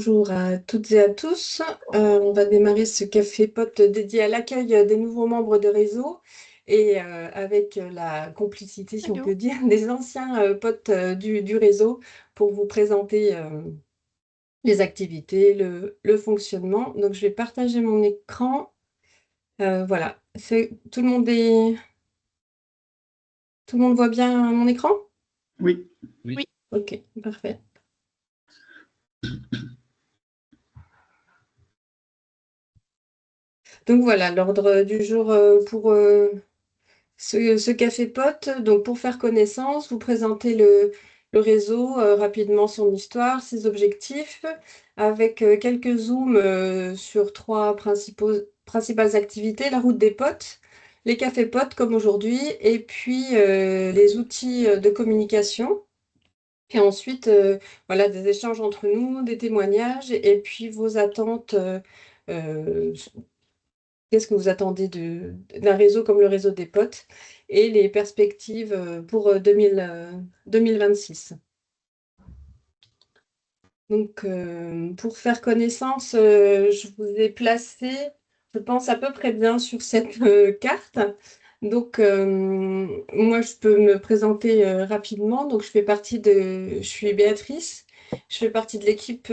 Bonjour à toutes et à tous. On va démarrer ce café pot dédié à l'accueil des nouveaux membres de réseau et avec la complicité, si on Allô? peut dire, des anciens potes du réseau pour vous présenter les activités, le fonctionnement. Donc, je vais partager mon écran. Voilà. Tout le monde voit bien mon écran? Oui. Oui. Ok, parfait. Donc voilà, l'ordre du jour pour ce café pote. Donc pour faire connaissance, vous présentez le réseau, rapidement son histoire, ses objectifs, avec quelques zooms sur trois principales activités, la route des potes, les cafés potes comme aujourd'hui, et puis les outils de communication. Et ensuite, voilà, des échanges entre nous, des témoignages, et puis vos attentes. Euh, Qu'est-ce que vous attendez d'un réseau comme le réseau des potes et les perspectives pour 2026. Donc, pour faire connaissance, je vous ai placé, je pense, à peu près bien sur cette carte. Donc, moi, je peux me présenter rapidement. Donc, je suis Béatrice. Je fais partie de l'équipe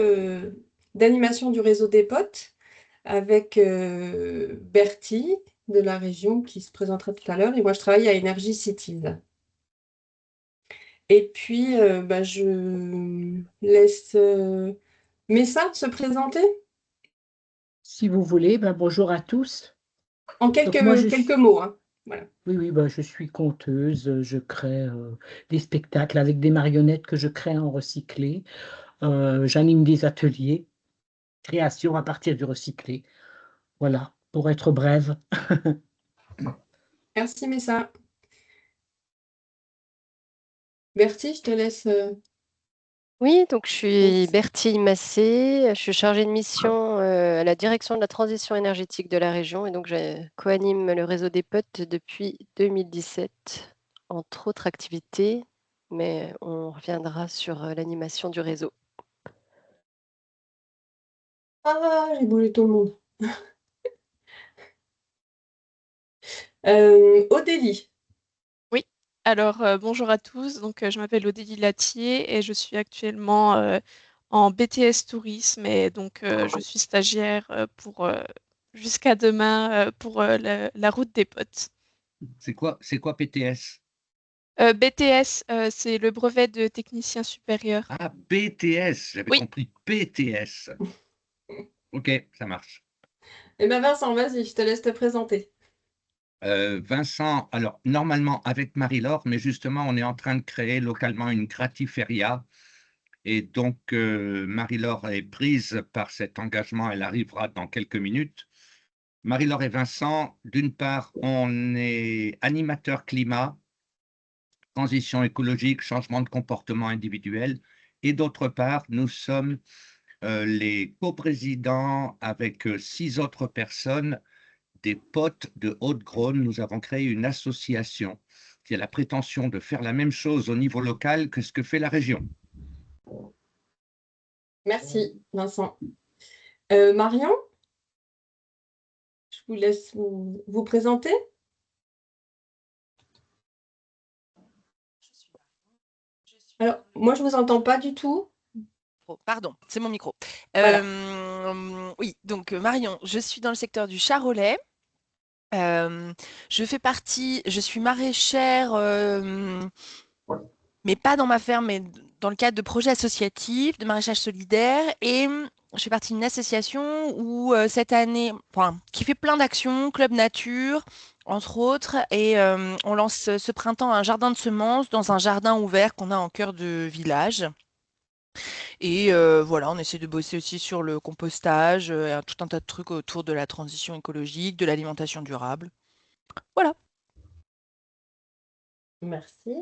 d'animation du réseau des potes avec Bertie de la région qui se présentera tout à l'heure. Et moi, je travaille à Energy Cities. Et puis, je laisse Messa se présenter Si vous voulez, bonjour à tous. en Donc moi, quelques mots, hein. Voilà. oui, je suis conteuse, je crée des spectacles avec des marionnettes que je crée en recyclé. J'anime des ateliers, création à partir du recyclé. Voilà, pour être brève. Merci, Messa. Bertie, je te laisse. Oui, donc je suis Merci. Bertille Massé, je suis chargée de mission à la direction de la transition énergétique de la région et donc je co-anime le réseau des potes depuis 2017, entre autres activités, mais on reviendra sur l'animation du réseau. Ah, j'ai bougé tout le monde. Odélie. Oui, alors bonjour à tous. Donc, je m'appelle Odélie Latier et je suis actuellement en BTS Tourisme et donc je suis stagiaire pour jusqu'à demain pour la route des potes. C'est quoi PTS? BTS, c'est le brevet de technicien supérieur. Ah, BTS, j'avais Oui, compris PTS. Ok, ça marche. Eh bien, Vincent, vas-y, je te laisse te présenter. Vincent, alors normalement avec Marie-Laure, mais justement on est en train de créer localement une gratiféria et donc Marie-Laure est prise par cet engagement, elle arrivera dans quelques minutes. Marie-Laure et Vincent, d'une part, on est animateur climat, transition écologique, changement de comportement individuel, et d'autre part, nous sommes les coprésidents avec 6 autres personnes des potes de Haute-Garonne. Nous avons créé une association qui a la prétention de faire la même chose au niveau local que ce que fait la région. Merci, Vincent. Marion, je vous laisse vous présenter. Alors, moi, je ne vous entends pas du tout. Pardon, c'est mon micro. Voilà. Oui, donc Marion, je suis dans le secteur du Charolais. Je suis maraîchère, mais pas dans ma ferme, mais dans le cadre de projets associatifs, de maraîchage solidaire. Et je fais partie d'une association où cette année, enfin, qui fait plein d'actions, Club Nature, entre autres. Et on lance ce printemps un jardin de semences dans un jardin ouvert qu'on a en cœur de village. Et voilà, on essaie de bosser aussi sur le compostage, tout un tas de trucs autour de la transition écologique, de l'alimentation durable. Voilà. Merci.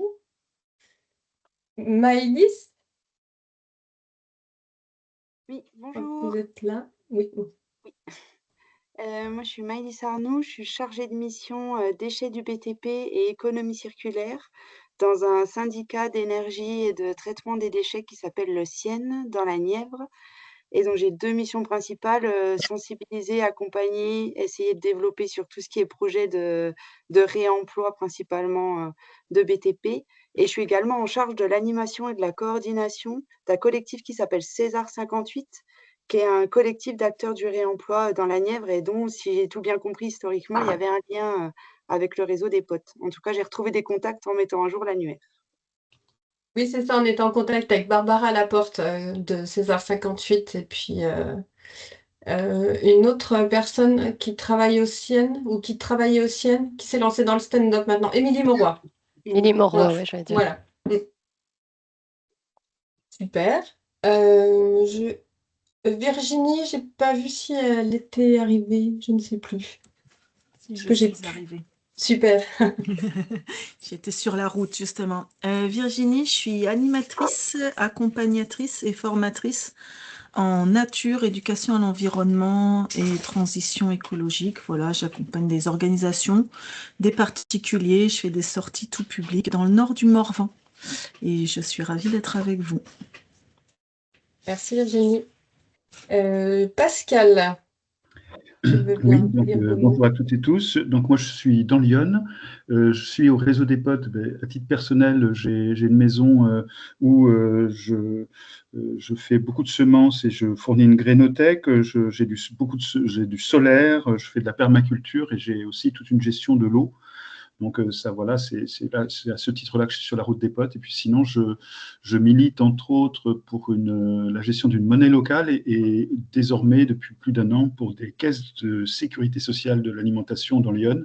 Maëlys, Oui, je crois que vous bonjour. êtes là. Oui. Oui. Moi, je suis Maëlys Arnoux, je suis chargée de mission déchets du BTP et économie circulaire dans un syndicat d'énergie et de traitement des déchets qui s'appelle le CIEN dans la Nièvre. Et donc, j'ai 2 missions principales, sensibiliser, accompagner, essayer de développer sur tout ce qui est projet de réemploi principalement, de BTP. Et je suis également en charge de l'animation et de la coordination d'un collectif qui s'appelle César 58, qui est un collectif d'acteurs du réemploi dans la Nièvre et dont, si j'ai tout bien compris historiquement, il y avait un lien, avec le réseau des potes. En tout cas, j'ai retrouvé des contacts en mettant à jour l'annuaire. Oui, c'est ça, on est en contact avec Barbara Laporte de César 58 et puis une autre personne qui travaille au Sienne ou qui travaillait au Sienne, qui s'est lancée dans le stand-up maintenant, Émilie Mauroy. Émilie Mauroy, Voilà. ouais, je vais dire. Voilà. Super. Virginie, j'ai pas vu si elle était arrivée, je ne sais plus. Si, Parce je que j'ai suis arrivée. Super. J'étais sur la route, justement. Virginie, je suis animatrice, accompagnatrice et formatrice en nature, éducation à l'environnement et transition écologique. Voilà, j'accompagne des organisations, des particuliers, je fais des sorties tout public dans le nord du Morvan. Et je suis ravie d'être avec vous. Merci Virginie. Pascal, tu veux Oui, bien donc, dire 2 mots? bonjour à toutes et tous. Donc moi, je suis dans Lyon. Je suis au réseau des potes. À titre personnel, j'ai une maison où je fais beaucoup de semences et je fournis une grainothèque. J'ai du solaire, je fais de la permaculture et j'ai aussi toute une gestion de l'eau. Donc ça, voilà, c'est à ce titre-là que je suis sur la route des potes. Et puis sinon, je milite entre autres pour la gestion d'une monnaie locale et désormais, depuis plus d'1 an, pour des caisses de sécurité sociale de l'alimentation dans Lyon,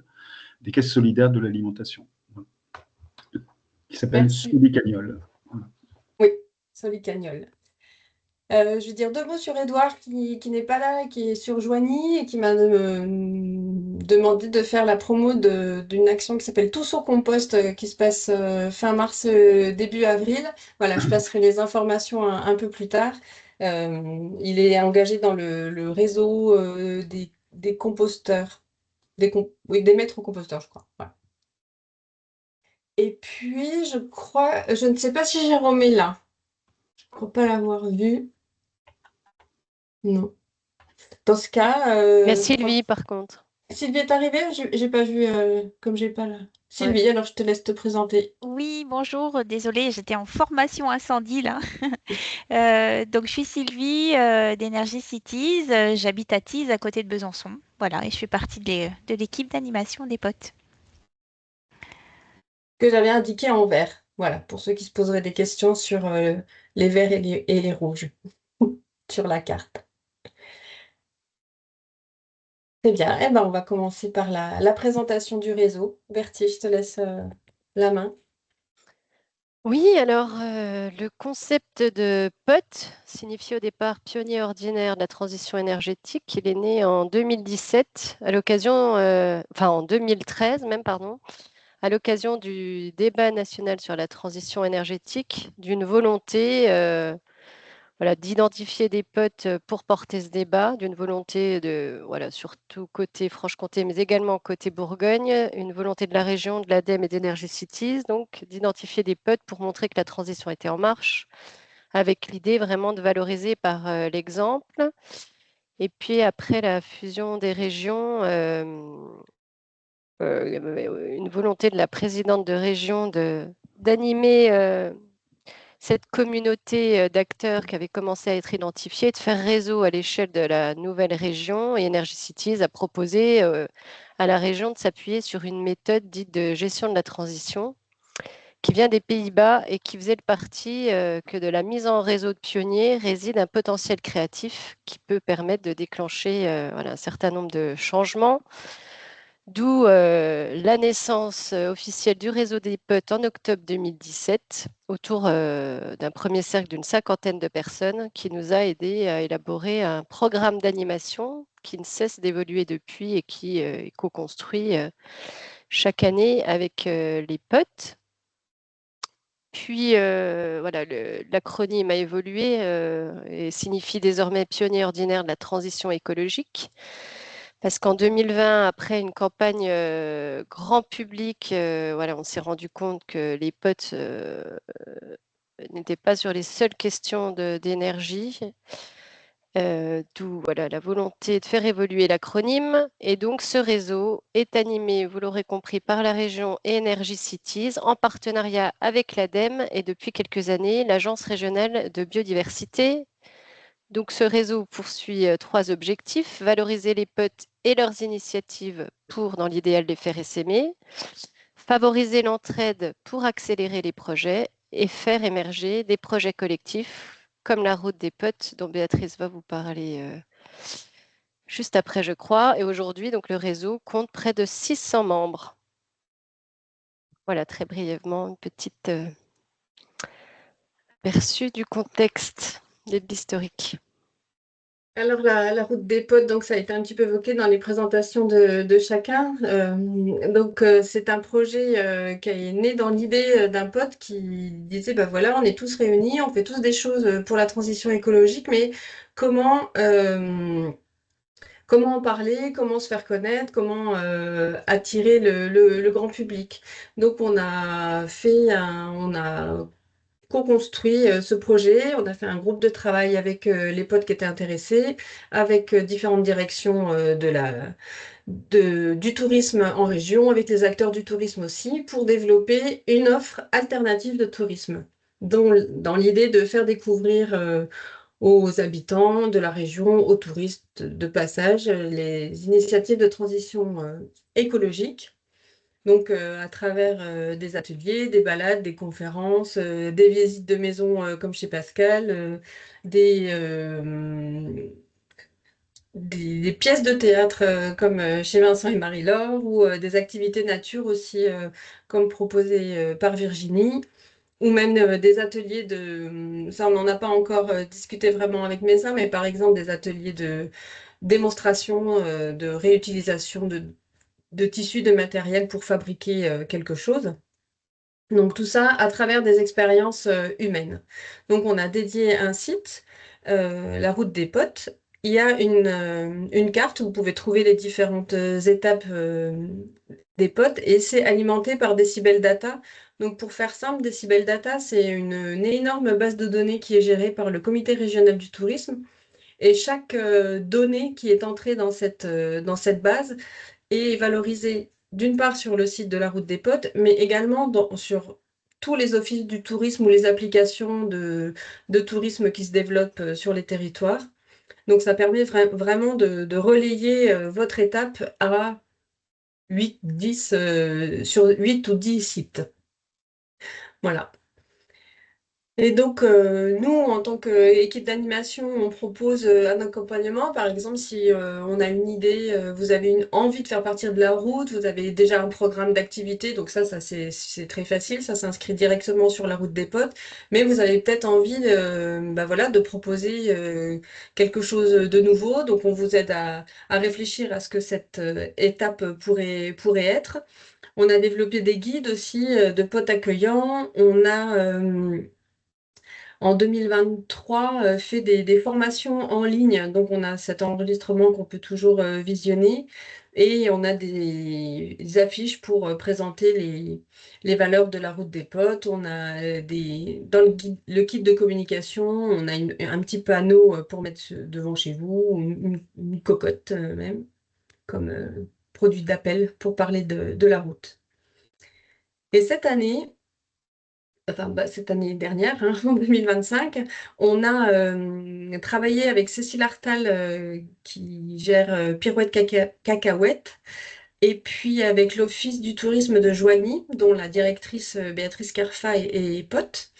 des caisses solidaires de l'alimentation, voilà, qui s'appellent Merci. Solicagnol. Voilà. Oui, Solicagnol. Je vais dire 2 mots sur Édouard qui n'est pas là, qui est sur Joigny et qui m'a demandé de faire la promo d'une action qui s'appelle Tous au compost qui se passe fin mars, début avril. Voilà, je passerai les informations un peu plus tard. Il est engagé dans le réseau des composteurs, oui, des maîtres composteurs, je crois. Voilà. Et puis, je ne sais pas si Jérôme est là. Je ne crois pas l'avoir vu. Non. Dans ce cas, Il y a Sylvie, par contre. Sylvie est arrivée? J'ai pas vu, comme j'ai pas là. Sylvie, alors je te laisse te présenter. Oui, bonjour, désolée, j'étais en formation incendie là. Donc je suis Sylvie d'Energy Cities, j'habite à Tise à côté de Besançon. Voilà, et je fais partie de l'équipe d'animation des potes. Que j'avais indiqué en vert. Voilà, pour ceux qui se poseraient des questions sur les verts et les rouges sur la carte. Très bien, eh ben, on va commencer par la présentation du réseau. Bertie, je te laisse la main. Oui, alors le concept de POT signifie au départ pionnier ordinaire de la transition énergétique. Il est né en 2017 à l'occasion, enfin en 2013 même, pardon, à l'occasion du débat national sur la transition énergétique, d'une volonté voilà, d'identifier des potes pour porter ce débat, d'une volonté de, voilà, surtout côté Franche-Comté, mais également côté Bourgogne, une volonté de la région, de l'ADEME et d'Energy Cities, donc d'identifier des potes pour montrer que la transition était en marche, avec l'idée vraiment de valoriser par l'exemple. Et puis après la fusion des régions, une volonté de la présidente de région d'animer cette communauté d'acteurs qui avait commencé à être identifiée, de faire réseau à l'échelle de la nouvelle région. Et Energy Cities a proposé à la région de s'appuyer sur une méthode dite de gestion de la transition qui vient des Pays-Bas et qui faisait le parti que de la mise en réseau de pionniers réside un potentiel créatif qui peut permettre de déclencher voilà, un certain nombre de changements. D'où la naissance officielle du réseau des potes en octobre 2017, autour d'un premier cercle d'une 50aine de personnes qui nous a aidés à élaborer un programme d'animation qui ne cesse d'évoluer depuis et qui est co-construit chaque année avec les potes. Puis voilà, l'acronyme a évolué et signifie désormais pionnier ordinaire de la transition écologique. Parce qu'en 2020, après une campagne grand public, voilà, on s'est rendu compte que les potes n'étaient pas sur les seules questions d'énergie. D'où voilà, la volonté de faire évoluer l'acronyme. Et donc, ce réseau est animé, vous l'aurez compris, par la région et Energy Cities en partenariat avec l'ADEME et depuis quelques années, l'Agence régionale de biodiversité. Donc, ce réseau poursuit 3 objectifs: valoriser les potes et leurs initiatives pour, dans l'idéal, les faire essaimer, favoriser l'entraide pour accélérer les projets et faire émerger des projets collectifs comme la route des potes dont Béatrice va vous parler juste après, je crois. Et aujourd'hui, donc, le réseau compte près de 600 membres. Voilà, très brièvement, une petite aperçu du contexte et de l'historique. Alors, la route des potes, donc ça a été un petit peu évoqué dans les présentations de chacun. C'est un projet qui est né dans l'idée d'un pote qui disait, bah voilà, on est tous réunis, on fait tous des choses pour la transition écologique, mais comment, comment en parler, comment se faire connaître, comment attirer le grand public. Donc, on a co-construit ce projet. On a fait un groupe de travail avec les potes qui étaient intéressés, avec différentes directions du tourisme en région, avec les acteurs du tourisme aussi, pour développer une offre alternative de tourisme, dans l'idée de faire découvrir aux habitants de la région, aux touristes de passage, les initiatives de transition écologique. Donc, à travers des ateliers, des balades, des conférences, des visites de maison comme chez Pascal, des pièces de théâtre comme chez Vincent et Marie-Laure, ou des activités nature aussi comme proposées par Virginie, ou même des ateliers ça on n'en a pas encore discuté vraiment avec Mesa, mais par exemple des ateliers de démonstration de réutilisation de tissus, de matériel pour fabriquer quelque chose. Donc tout ça à travers des expériences humaines. Donc on a dédié un site, la route des potes. Il y a une carte où vous pouvez trouver les différentes étapes des potes, et c'est alimenté par Decibel Data. Donc pour faire simple, Decibel Data, c'est une énorme base de données qui est gérée par le comité régional du tourisme. Et chaque donnée qui est entrée dans cette base est valorisée d'une part sur le site de la Route des Potes, mais également sur tous les offices du tourisme ou les applications de tourisme qui se développent sur les territoires. Donc ça permet vraiment de relayer votre étape à 8, 10, sur 8 ou 10 sites. Voilà. Et donc, nous, en tant qu'équipe d'animation, on propose un accompagnement. Par exemple, si on a une idée, vous avez envie de faire partir de la route, vous avez déjà un programme d'activité, donc ça c'est très facile, ça s'inscrit directement sur la route des potes. Mais vous avez peut-être envie bah voilà, de proposer quelque chose de nouveau. Donc, on vous aide à réfléchir à ce que cette étape pourrait être. On a développé des guides aussi de potes accueillants. On a en 2023 fait des formations en ligne. Donc, on a cet enregistrement qu'on peut toujours visionner, et on a des affiches pour présenter les valeurs de la route des potes. On a dans le kit de communication, on a un petit panneau pour mettre devant chez vous, ou une cocotte même, comme produit d'appel pour parler de la route. Et cette année, cette année dernière, hein, en 2025, on a travaillé avec Cécile Artal qui gère Pirouette Cacahuète, et puis avec l'Office du tourisme de Joigny, dont la directrice Béatrice Carfa est pote.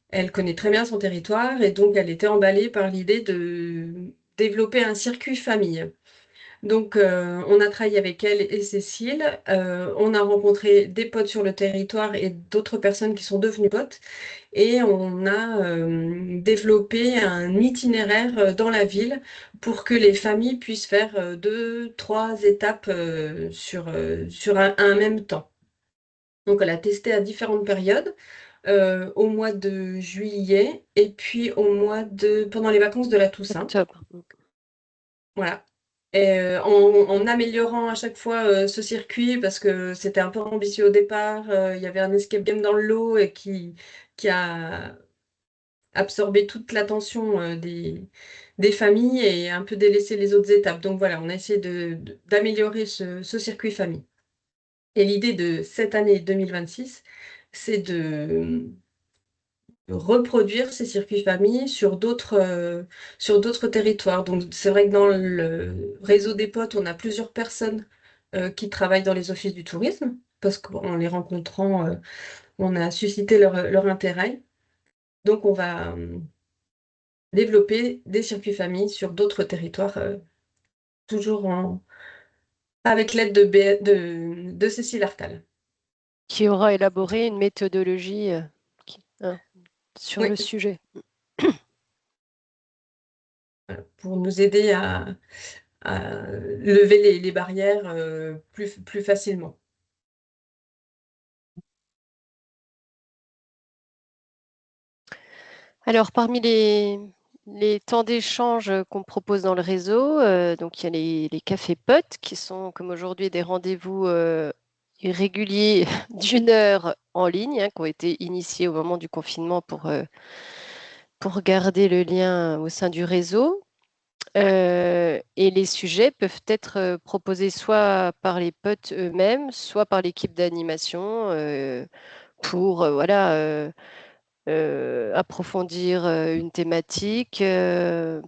Elle connaît très bien son territoire, et donc elle était emballée par l'idée de développer un circuit famille. Donc, on a travaillé avec elle et Cécile. On a rencontré des potes sur le territoire et d'autres personnes qui sont devenues potes. Et on a développé un itinéraire dans la ville pour que les familles puissent faire 2, 3 étapes sur un même temps. Donc, elle a testé à différentes périodes, au mois de juillet, et puis pendant les vacances de la Toussaint. Octobre. Voilà. Et en améliorant à chaque fois ce circuit, parce que c'était un peu ambitieux au départ. Il y avait un escape game dans le lot et qui a absorber toute l'attention des familles et un peu délaisser les autres étapes. Donc voilà, on a essayé d'améliorer ce circuit famille. Et l'idée de cette année 2026, c'est de reproduire ces circuits famille sur d'autres territoires. Donc c'est vrai que dans le réseau des potes, on a plusieurs personnes qui travaillent dans les offices du tourisme, parce qu'en les rencontrant, on a suscité leur intérêt. Donc on va développer des circuits famille sur d'autres territoires, toujours avec l'aide de Cécile Artal. Qui aura élaboré une méthodologie sur Oui. le sujet. Pour nous aider à lever les barrières plus facilement. Alors, parmi les temps d'échange qu'on propose dans le réseau, donc il y a les cafés potes qui sont, comme aujourd'hui, des rendez-vous réguliers d'une heure en ligne, qui ont été initiés au moment du confinement pour garder le lien au sein du réseau. Et les sujets peuvent être proposés soit par les potes eux-mêmes, soit par l'équipe d'animation pour approfondir une thématique,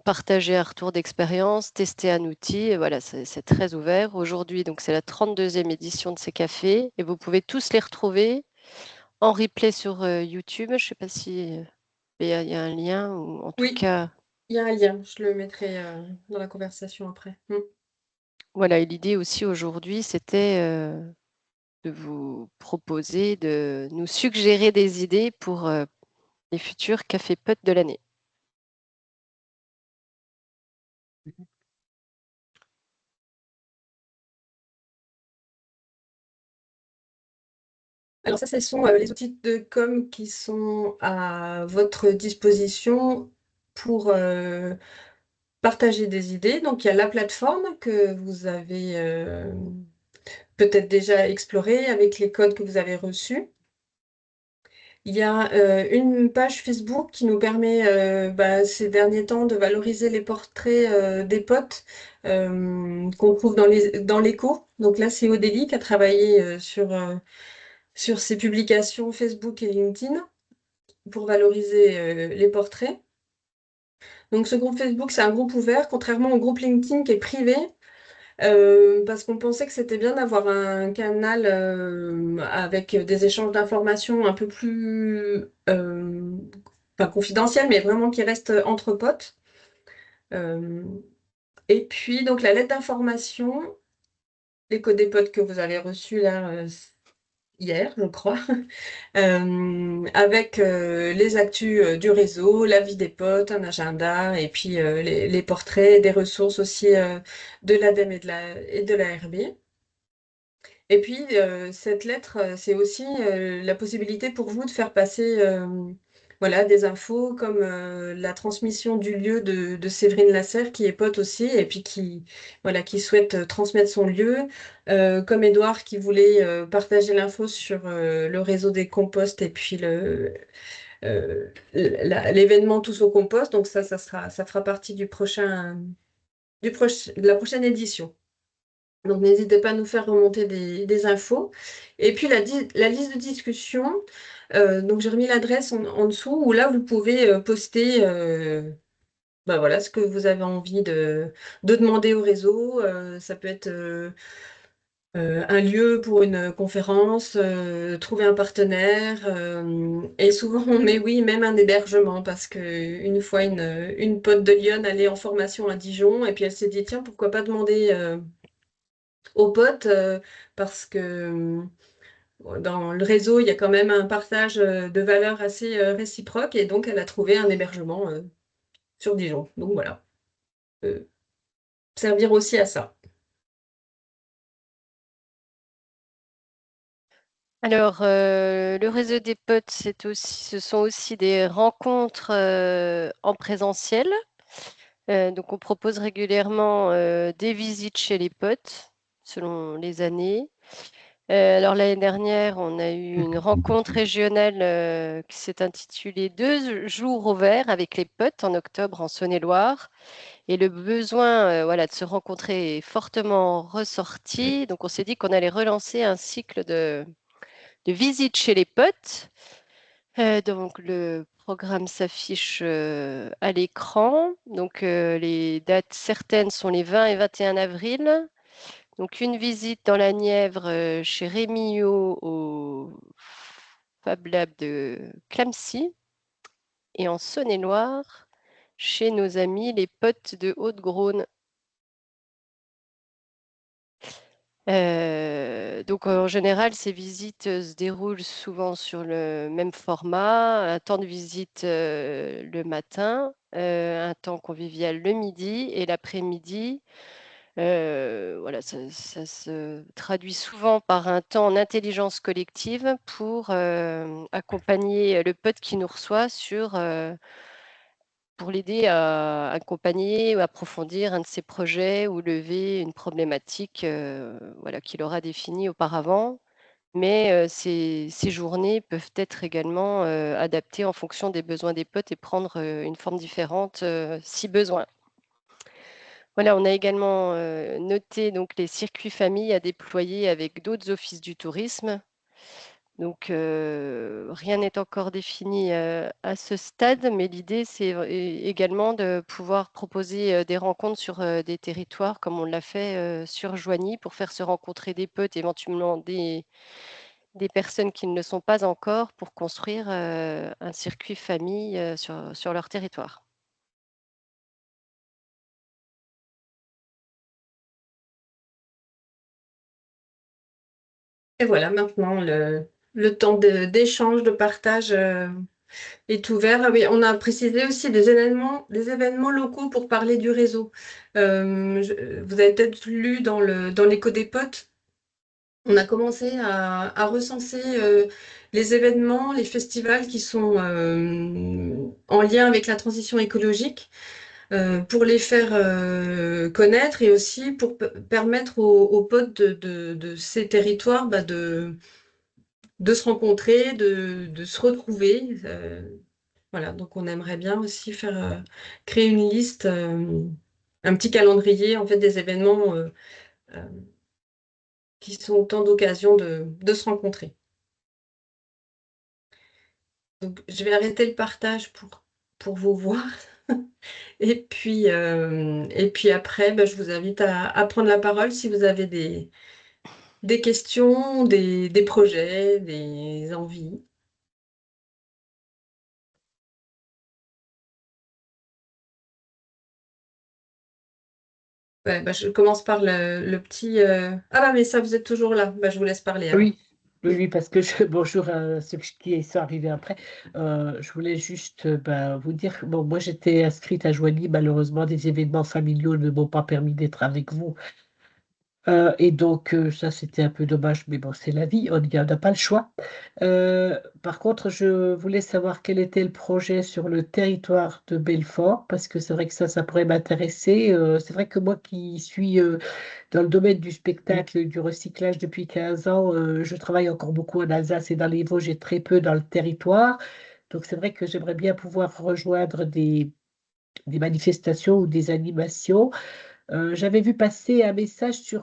partager un retour d'expérience, tester un outil. Et voilà, c'est très ouvert. Aujourd'hui, donc c'est la 32e édition de ces cafés et vous pouvez tous les retrouver en replay sur YouTube. Je ne sais pas si il y a un lien ou en tout Oui. cas. Il y a un lien, je le mettrai dans la conversation après. Voilà, et l'idée aussi aujourd'hui, c'était de vous proposer, de nous suggérer des idées pour les futurs cafés potes de l'année. Alors ça, ce sont les outils de com qui sont à votre disposition pour partager des idées. Donc il y a la plateforme que vous avez peut-être déjà explorée avec les codes que vous avez reçus. Il y a une page Facebook qui nous permet ces derniers temps de valoriser les portraits des potes qu'on trouve dans l'écho. Donc là, c'est Odélie qui a travaillé sur ses publications Facebook et LinkedIn pour valoriser les portraits. Donc ce groupe Facebook, c'est un groupe ouvert, contrairement au groupe LinkedIn qui est privé, parce qu'on pensait que c'était bien d'avoir un canal avec des échanges d'informations un peu plus, pas confidentiels, mais vraiment qui restent entre potes. Et puis, donc la lettre d'information, les codes des potes que vous avez reçus là hier, je crois, avec les actus du réseau, la vie des potes, un agenda, et puis les portraits, des ressources aussi de l'ADEME et de la RB. Et puis, cette lettre, c'est aussi la possibilité pour vous de faire passer voilà, des infos comme la transmission du lieu de Séverine Lasserre, qui est pote aussi, et puis qui souhaite transmettre son lieu, comme Édouard qui voulait partager l'info sur le réseau des composts et puis l'événement Tous au compost. Donc ça fera partie de la prochaine édition. Donc, n'hésitez pas à nous faire remonter des infos. Et puis, la liste de discussion, donc j'ai remis l'adresse en dessous, où là, vous pouvez poster voilà, ce que vous avez envie de demander au réseau. Ça peut être un lieu pour une conférence, trouver un partenaire. Et souvent, on met oui, même un hébergement, parce qu'une fois, une pote de Lyon allait en formation à Dijon, et puis elle s'est dit, tiens, pourquoi pas demander aux potes, parce que dans le réseau, il y a quand même un partage de valeurs assez réciproque, et donc elle a trouvé un hébergement sur Dijon. Donc voilà, servir aussi à ça. Alors, le réseau des potes, ce sont aussi des rencontres en présentiel. Donc, on propose régulièrement des visites chez les potes, selon les années. Alors l'année dernière, on a eu une rencontre régionale qui s'est intitulée 2 jours au vert avec les potes en octobre en Saône-et-Loire. Et le besoin voilà, de se rencontrer est fortement ressorti. Donc on s'est dit qu'on allait relancer un cycle de visites chez les potes. Donc le programme s'affiche à l'écran. Donc les dates certaines sont les 20 et 21 avril. Donc une visite dans la Nièvre chez Rémillot au Fab Lab de Clamecy et en Saône-et-Loire chez nos amis les potes de Haute-Garonne. Donc en général, ces visites se déroulent souvent sur le même format, un temps de visite le matin, un temps convivial le midi et l'après-midi. Voilà, ça se traduit souvent par un temps en intelligence collective pour accompagner le pote qui nous reçoit pour l'aider à accompagner ou approfondir un de ses projets ou lever une problématique voilà, qu'il aura définie auparavant. Mais ces journées peuvent être également adaptées en fonction des besoins des potes et prendre une forme différente si besoin. Voilà, on a également noté donc, les circuits familles à déployer avec d'autres offices du tourisme. Donc, rien n'est encore défini à ce stade, mais l'idée, c'est également de pouvoir proposer des rencontres sur des territoires, comme on l'a fait sur Joigny, pour faire se rencontrer des potes, éventuellement des personnes qui ne le sont pas encore, pour construire un circuit famille sur leur territoire. Et voilà, maintenant, le temps d'échange, de partage est ouvert. Ah oui, on a précisé aussi des événements locaux pour parler du réseau. Vous avez peut-être lu dans l'écho des potes, on a commencé à recenser les événements, les festivals qui sont en lien avec la transition écologique. Pour les faire connaître et aussi pour permettre aux potes de ces territoires de se rencontrer, de se retrouver. Voilà, donc on aimerait bien aussi créer une liste, un petit calendrier en fait des événements euh, qui sont autant d'occasions de se rencontrer. Donc je vais arrêter le partage pour vous voir. Et puis après, je vous invite à prendre la parole si vous avez des questions, des projets, des envies. Ouais, je commence par le petit. Ah bah mais ça, vous êtes toujours là. Je vous laisse parler alors. Oui, parce que bonjour à ceux qui sont arrivés après. Je voulais juste vous dire, bon, moi j'étais inscrite à Joigny, malheureusement des événements familiaux ne m'ont pas permis d'être avec vous. Et donc ça c'était un peu dommage, mais bon, c'est la vie, on n'a pas le choix. Par contre, je voulais savoir quel était le projet sur le territoire de Belfort, parce que c'est vrai que ça pourrait m'intéresser. C'est vrai que moi qui suis dans le domaine du spectacle, et du recyclage depuis 15 ans, je travaille encore beaucoup en Alsace et dans les Vosges et très peu dans le territoire. Donc c'est vrai que j'aimerais bien pouvoir rejoindre des manifestations ou des animations. J'avais vu passer un message sur,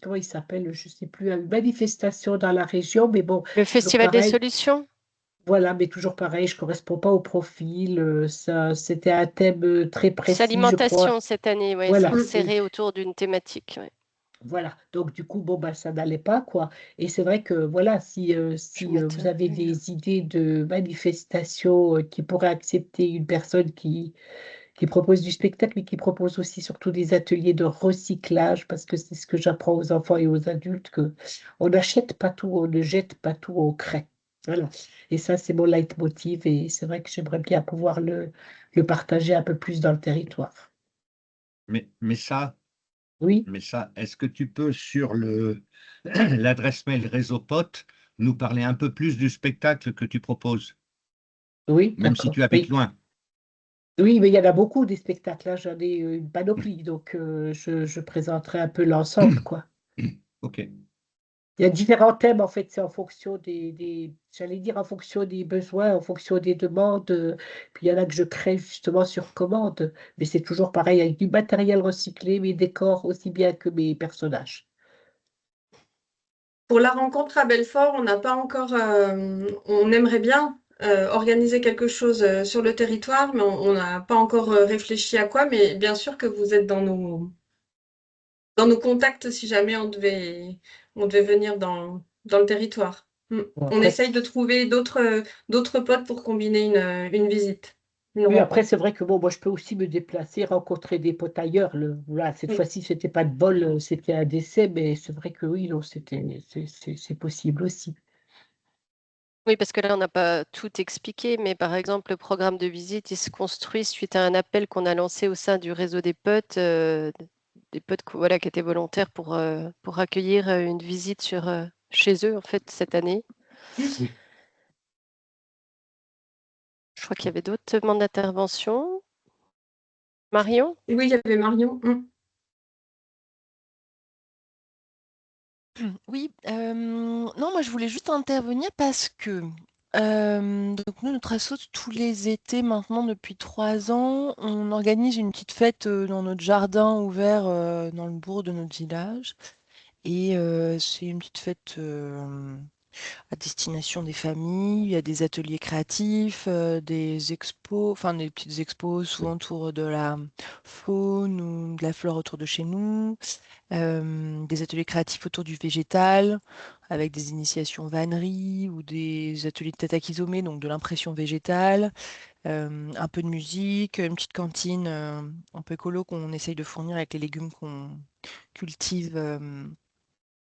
comment il s'appelle, je ne sais plus, une manifestation dans la région, mais bon, Le toujours Festival des pareil. solutions? Voilà, mais toujours pareil, je ne correspond pas au profil. C'était un thème très C'est précis, je crois. alimentation cette année, ouais, c'est Voilà, resserré autour d'une thématique. Ouais. voilà. Donc du coup, bon, ça n'allait pas, quoi. Et c'est vrai que, voilà, si vous avez des idées de manifestations qui pourraient accepter une personne qui propose du spectacle, mais qui propose aussi surtout des ateliers de recyclage, parce que c'est ce que j'apprends aux enfants et aux adultes, que on n'achète pas tout, on ne jette pas tout au craie. Voilà. Et ça, c'est mon leitmotiv, et c'est vrai que j'aimerais bien pouvoir le partager un peu plus dans le territoire. Mais ça, Oui, est-ce que tu peux, sur l'adresse mail Réseau Potes, nous parler un peu plus du spectacle que tu proposes, oui, même si d'accord. tu habites loin? Oui, mais il y en a beaucoup des spectacles, là, j'en ai une panoplie, donc je présenterai un peu l'ensemble, quoi. Ok. Il y a différents thèmes, en fait, c'est en fonction j'allais dire en fonction des besoins, en fonction des demandes. Puis il y en a que je crée justement sur commande, mais c'est toujours pareil, avec du matériel recyclé, mes décors aussi bien que mes personnages. Pour la rencontre à Belfort, on n'a pas encore, on aimerait bien organiser quelque chose sur le territoire, mais on n'a pas encore réfléchi à quoi. Mais bien sûr que vous êtes dans nos contacts si jamais on devait venir dans le territoire. Bon, On après, essaye de trouver d'autres potes pour combiner une visite, une oui, après, rencontre. c'est vrai que bon, moi, je peux aussi me déplacer, rencontrer des potes ailleurs. Voilà, cette Oui. fois-ci, c'était pas de bol, c'était un décès, mais c'est vrai que oui, non, c'est possible aussi. Oui, parce que là, on n'a pas tout expliqué, mais par exemple, le programme de visite, il se construit suite à un appel qu'on a lancé au sein du réseau des potes voilà, qui étaient volontaires pour accueillir une visite chez eux, en fait, cette année. Oui. Je crois qu'il y avait d'autres demandes d'intervention. Marion? Oui, il y avait Marion. Oui, non, moi je voulais juste intervenir parce que donc nous, notre asso, tous les étés maintenant depuis 3 ans, on organise une petite fête dans notre jardin ouvert dans le bourg de notre village. Et c'est une petite fête à destination des familles. Il y a des ateliers créatifs, des expos, enfin des petites expos souvent autour de la faune ou de la flore autour de chez nous. Des ateliers créatifs autour du végétal, avec des initiations vannerie ou des ateliers de tatakizome, donc de l'impression végétale, un peu de musique, une petite cantine un peu écolo qu'on essaye de fournir avec les légumes qu'on cultive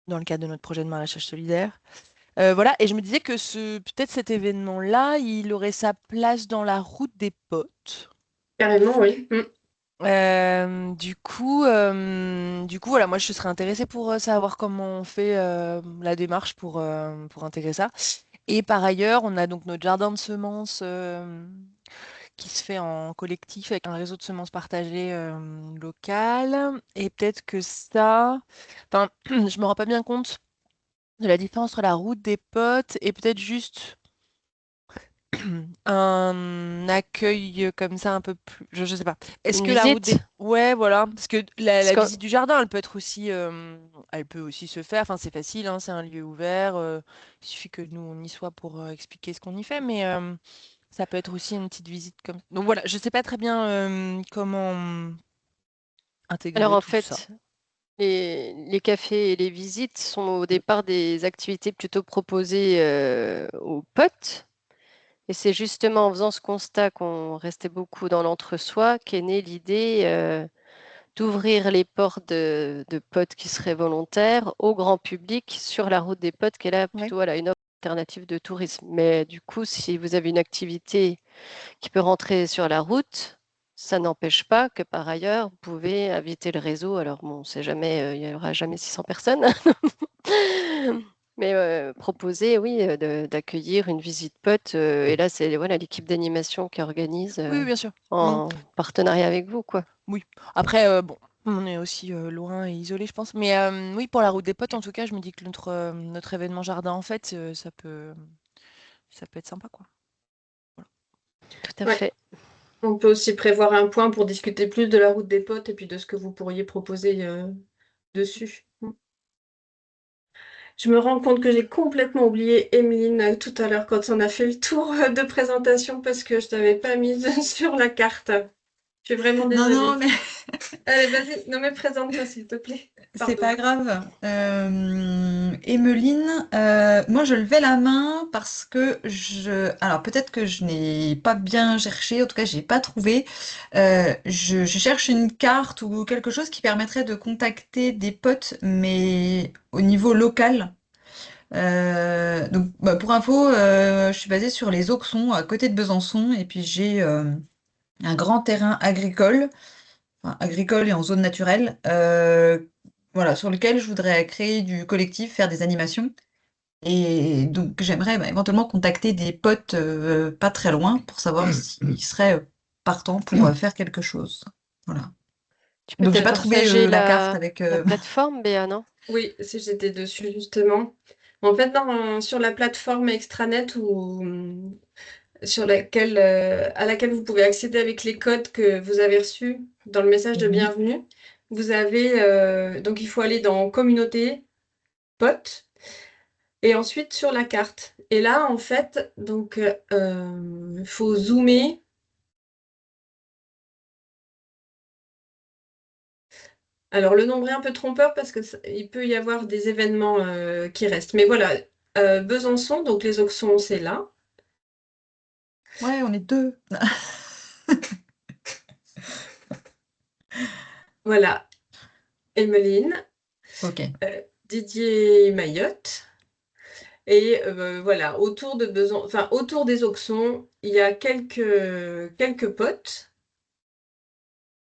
dans le cadre de notre projet de maraîchage solidaire. Voilà, et je me disais que peut-être cet événement-là, il aurait sa place dans la route des potes. Carrément, oui. Du coup, voilà, moi je serais intéressée pour savoir comment on fait la démarche pour intégrer ça. Et par ailleurs, on a donc notre jardin de semences qui se fait en collectif avec un réseau de semences partagées local. Et peut-être que ça, enfin, je me rends pas bien compte de la différence entre la route des potes et peut-être juste un accueil comme ça un peu plus. Je sais pas. Est-ce Une que la route des. visite? Ouais, voilà. Parce que Parce la que visite du jardin, elle peut être aussi. Elle peut aussi se faire. Enfin, c'est facile, hein, c'est un lieu ouvert. Il suffit que nous, on y soit pour expliquer ce qu'on y fait. Mais ça peut être aussi une petite visite comme. Donc voilà, je sais pas très bien comment Alors intégrer en tout ça. fait, les cafés et les visites sont au départ des activités plutôt proposées aux potes. Et c'est justement en faisant ce constat qu'on restait beaucoup dans l'entre-soi qu'est née l'idée d'ouvrir les portes de potes qui seraient volontaires au grand public sur la route des potes, qui est là Ouais. plutôt voilà, une offre alternative de tourisme. Mais du coup, si vous avez une activité qui peut rentrer sur la route, ça n'empêche pas que par ailleurs, vous pouvez inviter le réseau. Alors, bon, on sait jamais, il n'y aura jamais 600 personnes, mais proposer, oui, d'accueillir une visite pote. Et là, c'est voilà, l'équipe d'animation qui organise Oui, oui, bien sûr. en partenariat avec vous, quoi. Oui. Après, bon, on est aussi loin et isolé, je pense. Mais oui, pour la route des potes, en tout cas, je me dis que notre événement jardin, en fait, ça peut être sympa, quoi. Tout à Ouais. fait. On peut aussi prévoir un point pour discuter plus de la route des potes et puis de ce que vous pourriez proposer dessus. Je me rends compte que j'ai complètement oublié Emeline tout à l'heure quand on a fait le tour de présentation parce que je t'avais pas mise sur la carte. Je suis vraiment Non, désolée. non, mais Allez, vas-y, non mais présente-toi s'il te plaît. c'est Pardon. pas grave. Emmeline, moi je levais la main parce que alors peut-être que je n'ai pas bien cherché, en tout cas j'ai pas trouvé. Je cherche une carte ou quelque chose qui permettrait de contacter des potes, mais au niveau local. Donc bah, pour info, je suis basée sur les Auxons, à côté de Besançon, et puis j'ai un grand terrain agricole, enfin, agricole et en zone naturelle, voilà, sur lequel je voudrais créer du collectif, faire des animations. Et donc j'aimerais bah, éventuellement contacter des potes pas très loin pour savoir s'ils seraient partants pour faire quelque chose. Voilà. Tu peux Donc, j'ai peut-être pas trouvé partager la carte avec. la plateforme, Béa, non? Oui, si j'étais dessus justement. En fait, sur la plateforme extranet à laquelle vous pouvez accéder avec les codes que vous avez reçus dans le message de Mhm. bienvenue, vous avez donc il faut aller dans communauté, potes, et ensuite sur la carte. Et là, en fait, donc il faut zoomer. Alors, le nombre est un peu trompeur parce que il peut y avoir des événements qui restent. Mais voilà, Besançon, donc les Auxons, c'est là. Ouais, on est deux. Voilà, Emmeline, Ok. Didier Mayotte. Et voilà, autour des Auxons, il y a quelques potes.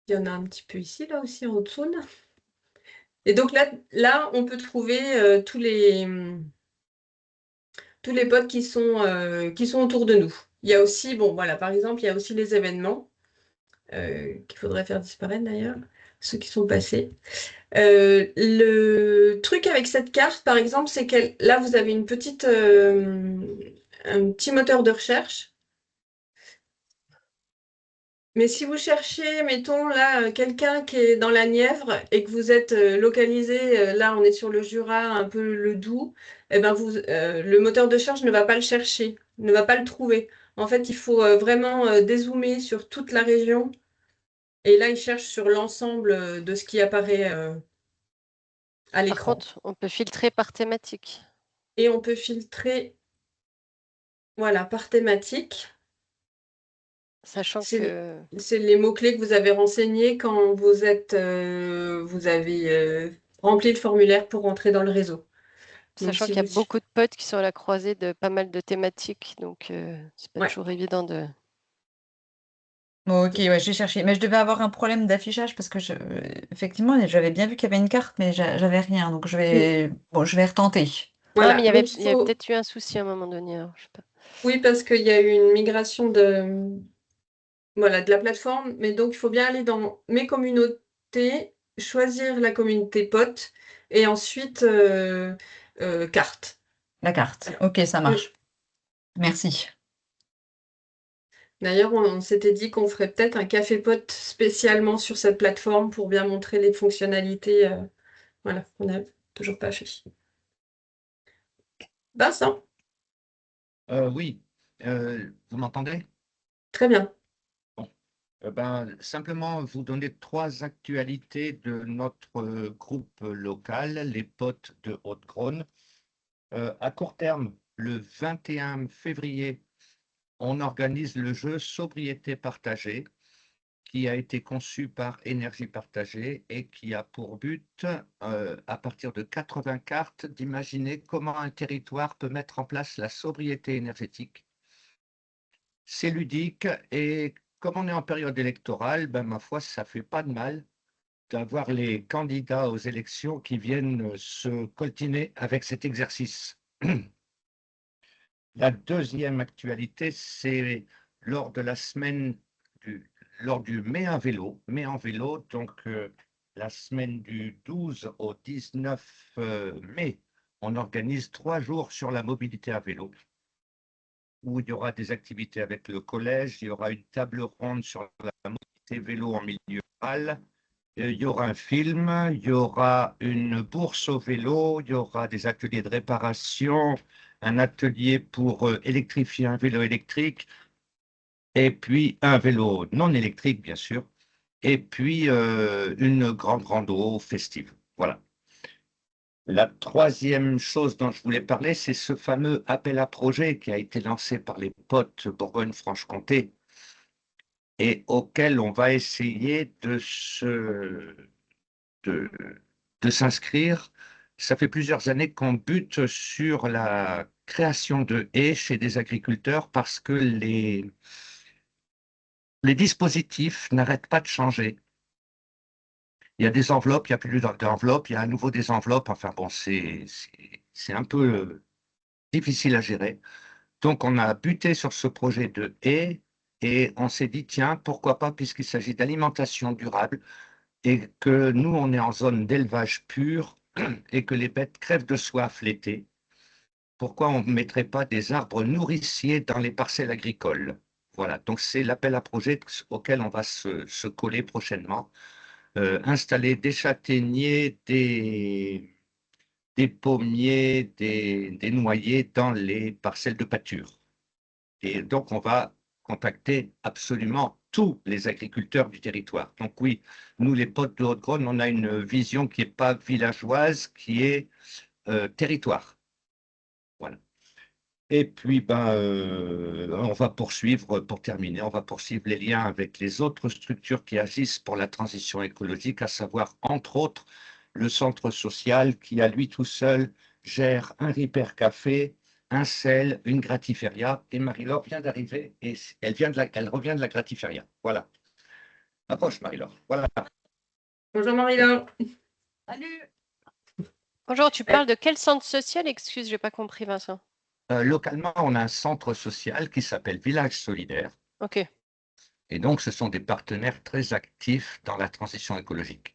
Il y en a un petit peu ici, là aussi, en Haute-Saône. Et donc là, on peut trouver tous les potes qui sont autour de nous. Il y a aussi, bon, voilà, par exemple, il y a aussi les événements qu'il faudrait faire disparaître d'ailleurs, ceux qui sont passés. Le truc avec cette carte, par exemple, c'est que là, vous avez un petit moteur de recherche. Mais si vous cherchez, mettons là, quelqu'un qui est dans la Nièvre et que vous êtes localisé, là on est sur le Jura, un peu le Doubs, eh ben le moteur de recherche ne va pas le chercher, ne va pas le trouver. En fait, il faut vraiment dézoomer sur toute la région et là il cherche sur l'ensemble de ce qui apparaît à Par l'écran. contre, on peut filtrer par thématique. Et on peut filtrer, voilà, par thématique. Sachant C'est que c'est les mots-clés que vous avez renseignés quand vous avez rempli le formulaire pour rentrer dans le réseau. Donc, Sachant si qu'il y a vous... beaucoup de potes qui sont à la croisée de pas mal de thématiques, donc c'est pas Ouais. toujours évident de. Ok, ouais, j'ai cherché. Mais je devais avoir un problème d'affichage parce que effectivement, j'avais bien vu qu'il y avait une carte, mais j'avais rien. Donc je vais retenter. Ah, mais Voilà. Donc, il y avait peut-être eu un souci à un moment donné. Alors, je sais pas. Oui, parce qu'il y a eu une migration voilà, de la plateforme, mais donc il faut bien aller dans mes communautés, choisir la communauté pote et ensuite carte. La carte. Ok, ça marche. Merci. D'ailleurs, on s'était dit qu'on ferait peut-être un café pote spécialement sur cette plateforme pour bien montrer les fonctionnalités. Voilà, on n'a toujours pas fait. Vincent, Oui, vous m'entendez? très bien. Simplement vous donner trois actualités de notre groupe local, les potes de Haute-Grosne. À court terme, le 21 février, on organise le jeu Sobriété partagée, qui a été conçu par Énergie Partagée et qui a pour but, à partir de 80 cartes, d'imaginer comment un territoire peut mettre en place la sobriété énergétique. C'est ludique et comme on est en période électorale, ma foi, ça fait pas de mal d'avoir les candidats aux élections qui viennent se coltiner avec cet exercice. La deuxième actualité, c'est lors de la semaine lors du Mai en vélo, donc la semaine du 12 au 19 mai, on organise 3 jours sur la mobilité à vélo, où il y aura des activités avec le collège, il y aura une table ronde sur la mobilité vélo en milieu rural, il y aura un film, il y aura une bourse au vélo, il y aura des ateliers de réparation, un atelier pour électrifier un vélo électrique, et puis un vélo non électrique, bien sûr, et puis une grande rando festive. Voilà. La troisième chose dont je voulais parler, c'est ce fameux appel à projet qui a été lancé par les potes Bourgogne-Franche-Comté et auquel on va essayer de s'inscrire. Ça fait plusieurs années qu'on bute sur la création de haies chez des agriculteurs parce que les dispositifs n'arrêtent pas de changer. Il y a des enveloppes, il n'y a plus d'enveloppes, il y a à nouveau des enveloppes. Enfin bon, c'est un peu difficile à gérer. Donc on a buté sur ce projet de haies et on s'est dit, tiens, pourquoi pas, puisqu'il s'agit d'alimentation durable, et que nous, on est en zone d'élevage pur et que les bêtes crèvent de soif l'été, pourquoi on ne mettrait pas des arbres nourriciers dans les parcelles agricoles? Voilà, donc c'est l'appel à projet auquel on va se coller prochainement. Installer des châtaigniers, des pommiers, des noyers dans les parcelles de pâture. Et donc, on va contacter absolument tous les agriculteurs du territoire. Donc oui, nous, les potes de Haute-Garonne, on a une vision qui n'est pas villageoise, qui est territoire. Voilà. Et puis, on va poursuivre, pour terminer, on va poursuivre les liens avec les autres structures qui agissent pour la transition écologique, à savoir, entre autres, le centre social qui, à lui tout seul, gère un Ripper Café, un sel, une gratiféria. Et Marie-Laure vient d'arriver et elle revient de la gratiféria. Voilà. Approche, Marie-Laure. Voilà. Bonjour Marie-Laure. Salut. Bonjour, tu parles de quel centre social? Excuse, j'ai pas compris, Vincent. Localement, on a un centre social qui s'appelle Village Solidaire. Ok. Et donc, ce sont des partenaires très actifs dans la transition écologique.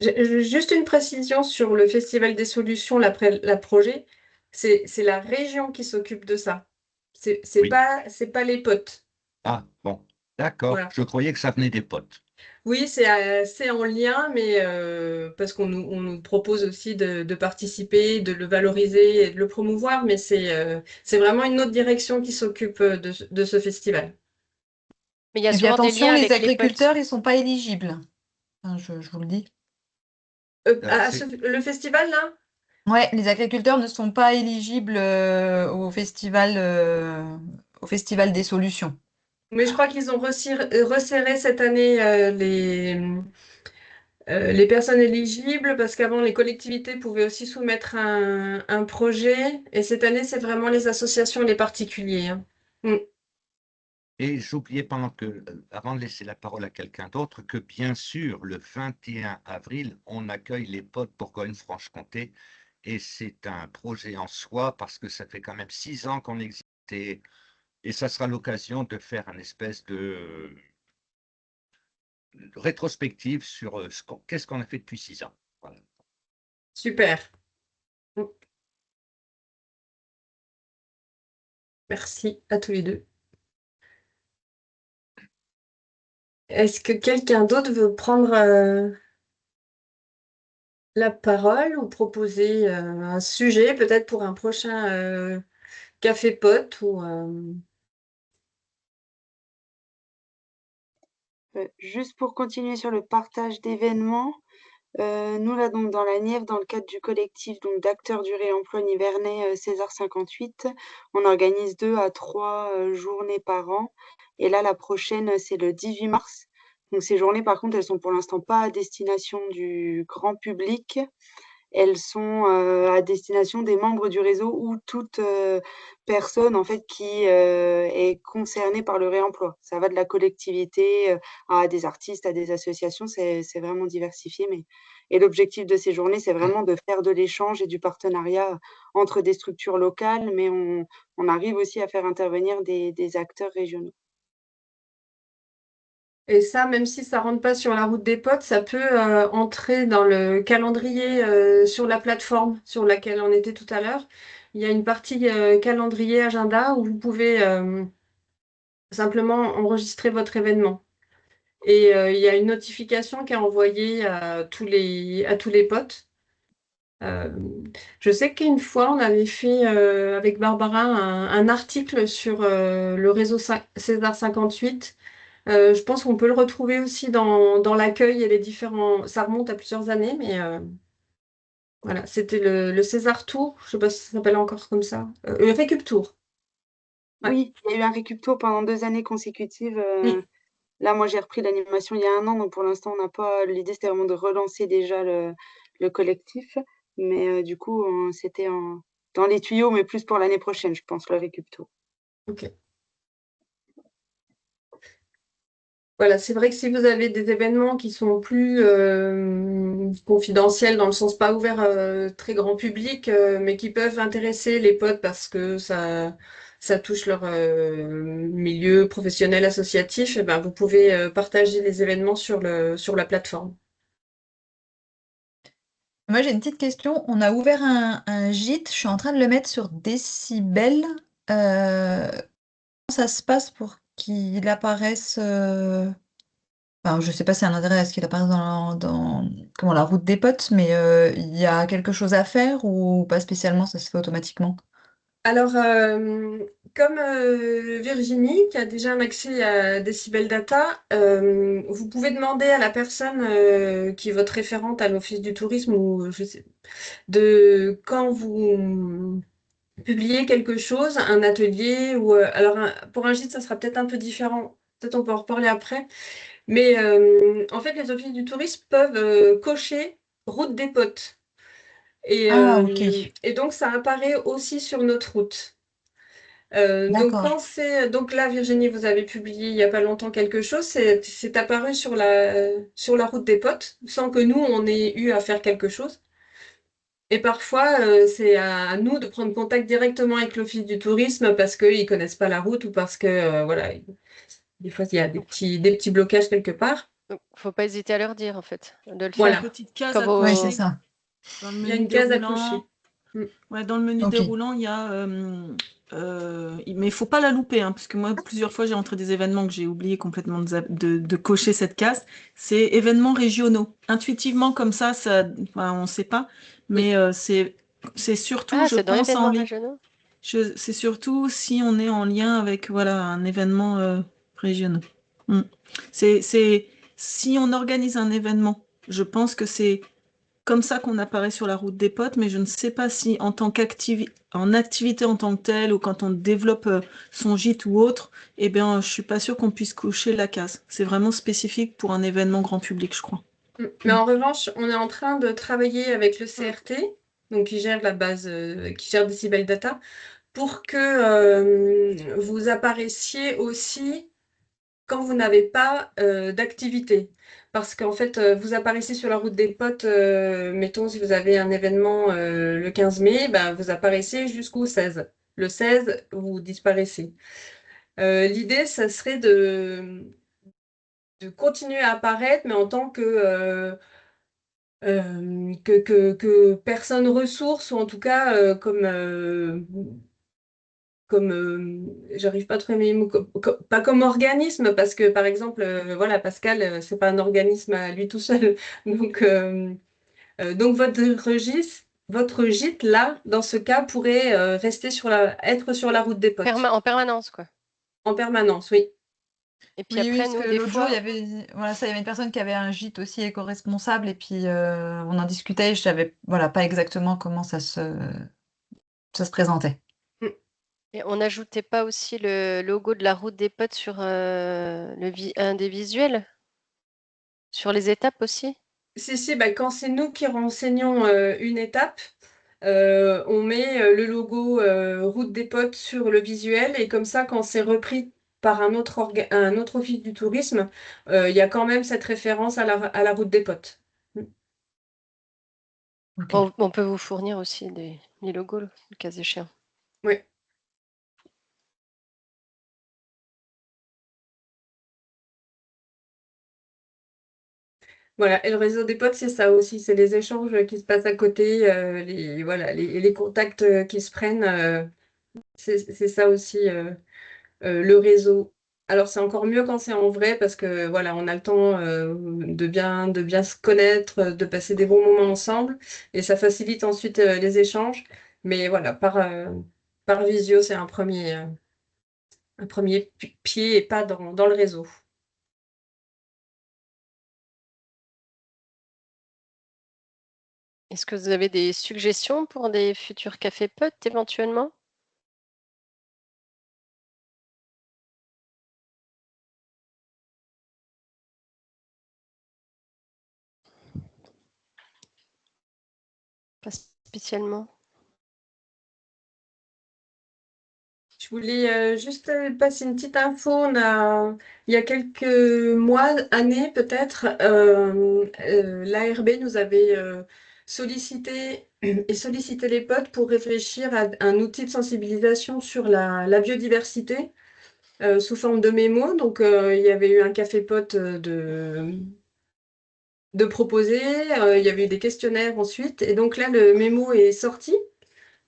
Juste une précision sur le Festival des solutions, la projet, c'est la région qui s'occupe de ça. C'est Oui. pas les potes. Ah, bon, d'accord. Voilà. Je croyais que ça venait des potes. Oui, c'est en lien, mais parce qu'on nous propose aussi de participer, de le valoriser et de le promouvoir, mais c'est vraiment une autre direction qui s'occupe de ce festival. Mais il y a Et puis souvent des attention, liens les avec les potes. agriculteurs, ils sont pas éligibles. Enfin, je vous le dis. Le festival, là? Ouais, les agriculteurs ne sont pas éligibles au festival des solutions. Mais je crois qu'ils ont resserré cette année les personnes éligibles parce qu'avant, les collectivités pouvaient aussi soumettre un projet. Et cette année, c'est vraiment les associations et les particuliers, hein. Mm. Et j'oubliais avant de laisser la parole à quelqu'un d'autre, que bien sûr, le 21 avril, on accueille les potes Bourgogne-Franche-Comté. Et c'est un projet en soi parce que ça fait quand même 6 ans qu'on existe. Et ça sera l'occasion de faire une espèce de rétrospective sur qu'est-ce qu'on a fait depuis 6 ans. Voilà. Super. Mm. Merci à tous les deux. Est-ce que quelqu'un d'autre veut prendre la parole ou proposer un sujet peut-être pour un prochain café pote ou Juste pour continuer sur le partage d'événements, nous là donc dans la Nièvre, dans le cadre du collectif donc d'acteurs du réemploi nivernais César 58, on organise 2 à 3 journées par an. Et là, la prochaine, c'est le 18 mars. Donc ces journées, par contre, elles sont pour l'instant pas à destination du grand public. Elles sont à destination des membres du réseau ou toute personne en fait qui est concernée par le réemploi. Ça va de la collectivité à des artistes, à des associations, c'est vraiment diversifié. Et l'objectif de ces journées, c'est vraiment de faire de l'échange et du partenariat entre des structures locales, mais on arrive aussi à faire intervenir des acteurs régionaux. et ça, même si ça rentre pas sur la route des potes, ça peut entrer dans le calendrier sur la plateforme sur laquelle on était tout à l'heure. Il y a une partie calendrier agenda où vous pouvez simplement enregistrer votre événement. Et il y a une notification qui est envoyée à tous les potes. Je sais qu'une fois, on avait fait avec Barbara un article sur le réseau César 58. Je pense qu'on peut le retrouver aussi dans l'accueil et les différents. Ça remonte à plusieurs années, mais voilà, c'était le César Tour. Je ne sais pas si ça s'appelle encore comme ça. Le Récup Tour. Ouais. Oui, il y a eu un Récup-Tour pendant 2 années consécutives. Là, moi, j'ai repris l'animation il y a 1 an, donc pour l'instant, on n'a pas. L'idée, c'était vraiment de relancer déjà le collectif. Mais du coup, c'était dans les tuyaux, mais plus pour l'année prochaine, je pense, le Récup-Tour. Ok. Voilà, c'est vrai que si vous avez des événements qui sont plus confidentiels, dans le sens pas ouvert très grand public, mais qui peuvent intéresser les potes parce que ça ça touche leur milieu professionnel, associatif, eh ben, vous pouvez partager les événements sur la plateforme. Moi, j'ai une petite question. On a ouvert un gîte. Je suis en train de le mettre sur Décibel. Comment ça se passe pour qu'il apparaisse enfin, je sais pas si y a un intérêt à ce qu'il apparaisse dans comment, la route des potes, mais il y a quelque chose à faire ou pas spécialement, ça se fait automatiquement? Alors, comme Virginie, qui a déjà un accès à Decibel Data, vous pouvez demander à la personne qui est votre référente à l'Office du tourisme ou je sais, de quand vous publiez quelque chose, un atelier ou alors pour un gîte, ça sera peut-être un peu différent. Peut-être on peut en reparler après. Mais en fait, les offices du tourisme peuvent cocher route des potes. Ah, ok. Et donc, ça apparaît aussi sur notre route. D'accord. Donc là, Virginie, vous avez publié il n'y a pas longtemps quelque chose, c'est apparu sur la route des potes, sans que nous, on ait eu à faire quelque chose. Et parfois, c'est à nous de prendre contact directement avec l'Office du tourisme parce qu'ils ne connaissent pas la route ou parce que, voilà, des fois, il y a des petits blocages quelque part. Donc, faut pas hésiter à leur dire, en fait, de le Une Voilà. faire. petite case Comme à Ouais, c'est cocher ça. dans le Il y a menu une case à déroulant. cocher. Ouais, dans le menu Ok. déroulant, il y a. Mais il faut pas la louper, hein, parce que moi, plusieurs fois, j'ai entré des événements que j'ai oublié complètement de cocher cette case. C'est événements régionaux. Intuitivement, comme ça, enfin, on ne sait pas. Mais c'est surtout, Ah, je c'est dans pense, en événements lien. régionaux? C'est surtout si on est en lien avec voilà, un événement régional. Mm. Si on organise un événement, je pense que c'est comme ça qu'on apparaît sur la route des potes, mais je ne sais pas si en tant en activité en tant que telle ou quand on développe son gîte ou autre, eh bien, je suis pas sûre qu'on puisse cocher la case. C'est vraiment spécifique pour un événement grand public, je crois. Mais en revanche, on est en train de travailler avec le CRT, donc qui gère la base, qui gère Decibel Data, pour que vous apparaissiez aussi quand vous n'avez pas d'activité. Parce qu'en fait, vous apparaissez sur la route des potes, mettons si vous avez un événement le 15 mai, ben, vous apparaissez jusqu'au 16. Le 16, vous disparaissez. L'idée, ça serait de continuer à apparaître, mais en tant que personne ressource, ou en tout cas j'arrive pas à trouver mes mots, pas comme organisme, parce que par exemple, voilà, Pascal, c'est pas un organisme à lui tout seul. Donc votre gîte, là, dans ce cas, pourrait être sur la route des potes, En permanence, quoi. en permanence, oui. Et puis Oui, après, parce nous, que des l'autre jour, fois, il y avait une personne qui avait un gîte aussi éco-responsable et puis on en discutait. Je savais voilà, pas exactement comment ça se présentait. et on n'ajoutait pas aussi le logo de la route des potes sur un des visuels, sur les étapes aussi? Si, bah, quand c'est nous qui renseignons une étape, on met le logo Route des Potes sur le visuel et comme ça, quand c'est repris par un autre office du tourisme, il y a quand même cette référence à la Route des Potes. Ok. On peut vous fournir aussi les logos, le cas échéant. Oui. Voilà, et le réseau des potes, c'est ça aussi, c'est les échanges qui se passent à côté, les contacts qui se prennent, c'est ça aussi le réseau. Alors c'est encore mieux quand c'est en vrai parce que voilà, on a le temps de bien se connaître, de passer des bons moments ensemble et ça facilite ensuite les échanges. Mais voilà, par visio, c'est un premier pied et pas dans le réseau. Est-ce que vous avez des suggestions pour des futurs cafés potes éventuellement? Pas spécialement. Je voulais juste passer une petite info. Il y a quelques mois, années peut-être, l'ARB nous avait solliciter les potes pour réfléchir à un outil de sensibilisation sur la biodiversité sous forme de mémo. Donc, il y avait eu un café pote de proposer, il y avait eu des questionnaires ensuite. Et donc là, le mémo est sorti.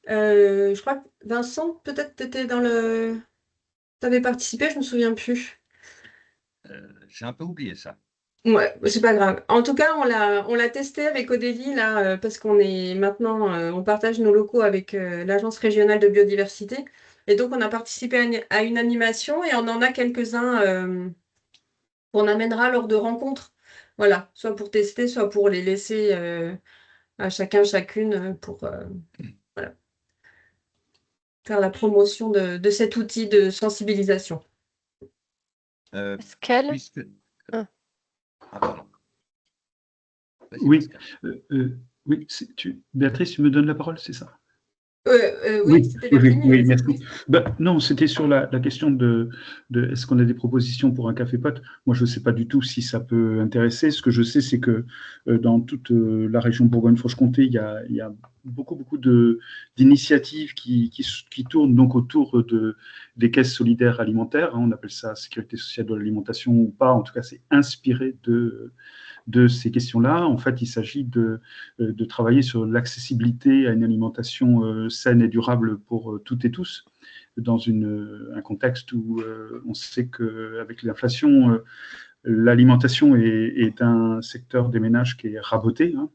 Je crois que Vincent, peut-être tu étais tu avais participé, je me souviens plus. J'ai un peu oublié ça. Ouais, c'est pas grave. En tout cas, on l'a testé avec Odélie là, parce qu'on est maintenant, on partage nos locaux avec l'Agence régionale de biodiversité. Et donc, on a participé à une animation et on en a quelques-uns qu'on amènera lors de rencontres. Voilà, soit pour tester, soit pour les laisser à chacun, chacune pour voilà, faire la promotion de cet outil de sensibilisation. Pascal? Puisque... Ah. Ah, pardon. Vas-y, Oui, Pascal. oui, Béatrice, tu me donnes la parole, c'est ça? Oui, c'était Virginie. Oui, merci. Non, c'était sur la question de est-ce qu'on a des propositions pour un café pote. Moi, je ne sais pas du tout si ça peut intéresser. Ce que je sais, c'est que dans toute la région Bourgogne-Franche-Comté, il y a beaucoup d'initiatives qui tournent donc autour des caisses solidaires alimentaires. On appelle ça sécurité sociale de l'alimentation ou pas. En tout cas, c'est inspiré de ces questions-là. En fait, il s'agit de travailler sur l'accessibilité à une alimentation saine et durable pour toutes et tous, dans un contexte où on sait qu'avec l'inflation, l'alimentation est un secteur des ménages qui est raboté, hein,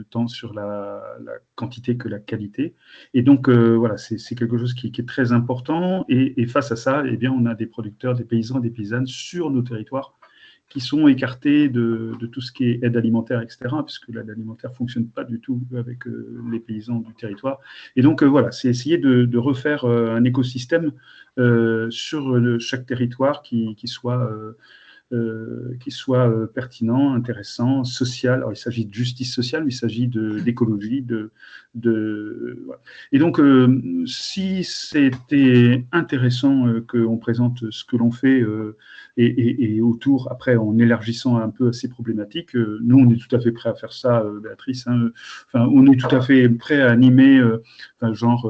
tant sur la quantité que la qualité. Et donc, voilà, c'est quelque chose qui est très important. Et face à ça, eh bien, on a des producteurs, des paysans et des paysannes sur nos territoires qui sont écartés de tout ce qui est aide alimentaire, etc., puisque l'aide alimentaire ne fonctionne pas du tout avec les paysans du territoire. Et donc, voilà, c'est essayer de refaire un écosystème sur chaque territoire qui soit pertinent, intéressant, social. Alors, il s'agit de justice sociale, mais il s'agit d'écologie. Voilà. Et donc, si c'était intéressant qu'on présente ce que l'on fait et autour, après, en élargissant un peu à ces problématiques, nous, on est tout à fait prêt à faire ça, Béatrice. Hein. Enfin, on est tout à fait prêt à animer, avoir,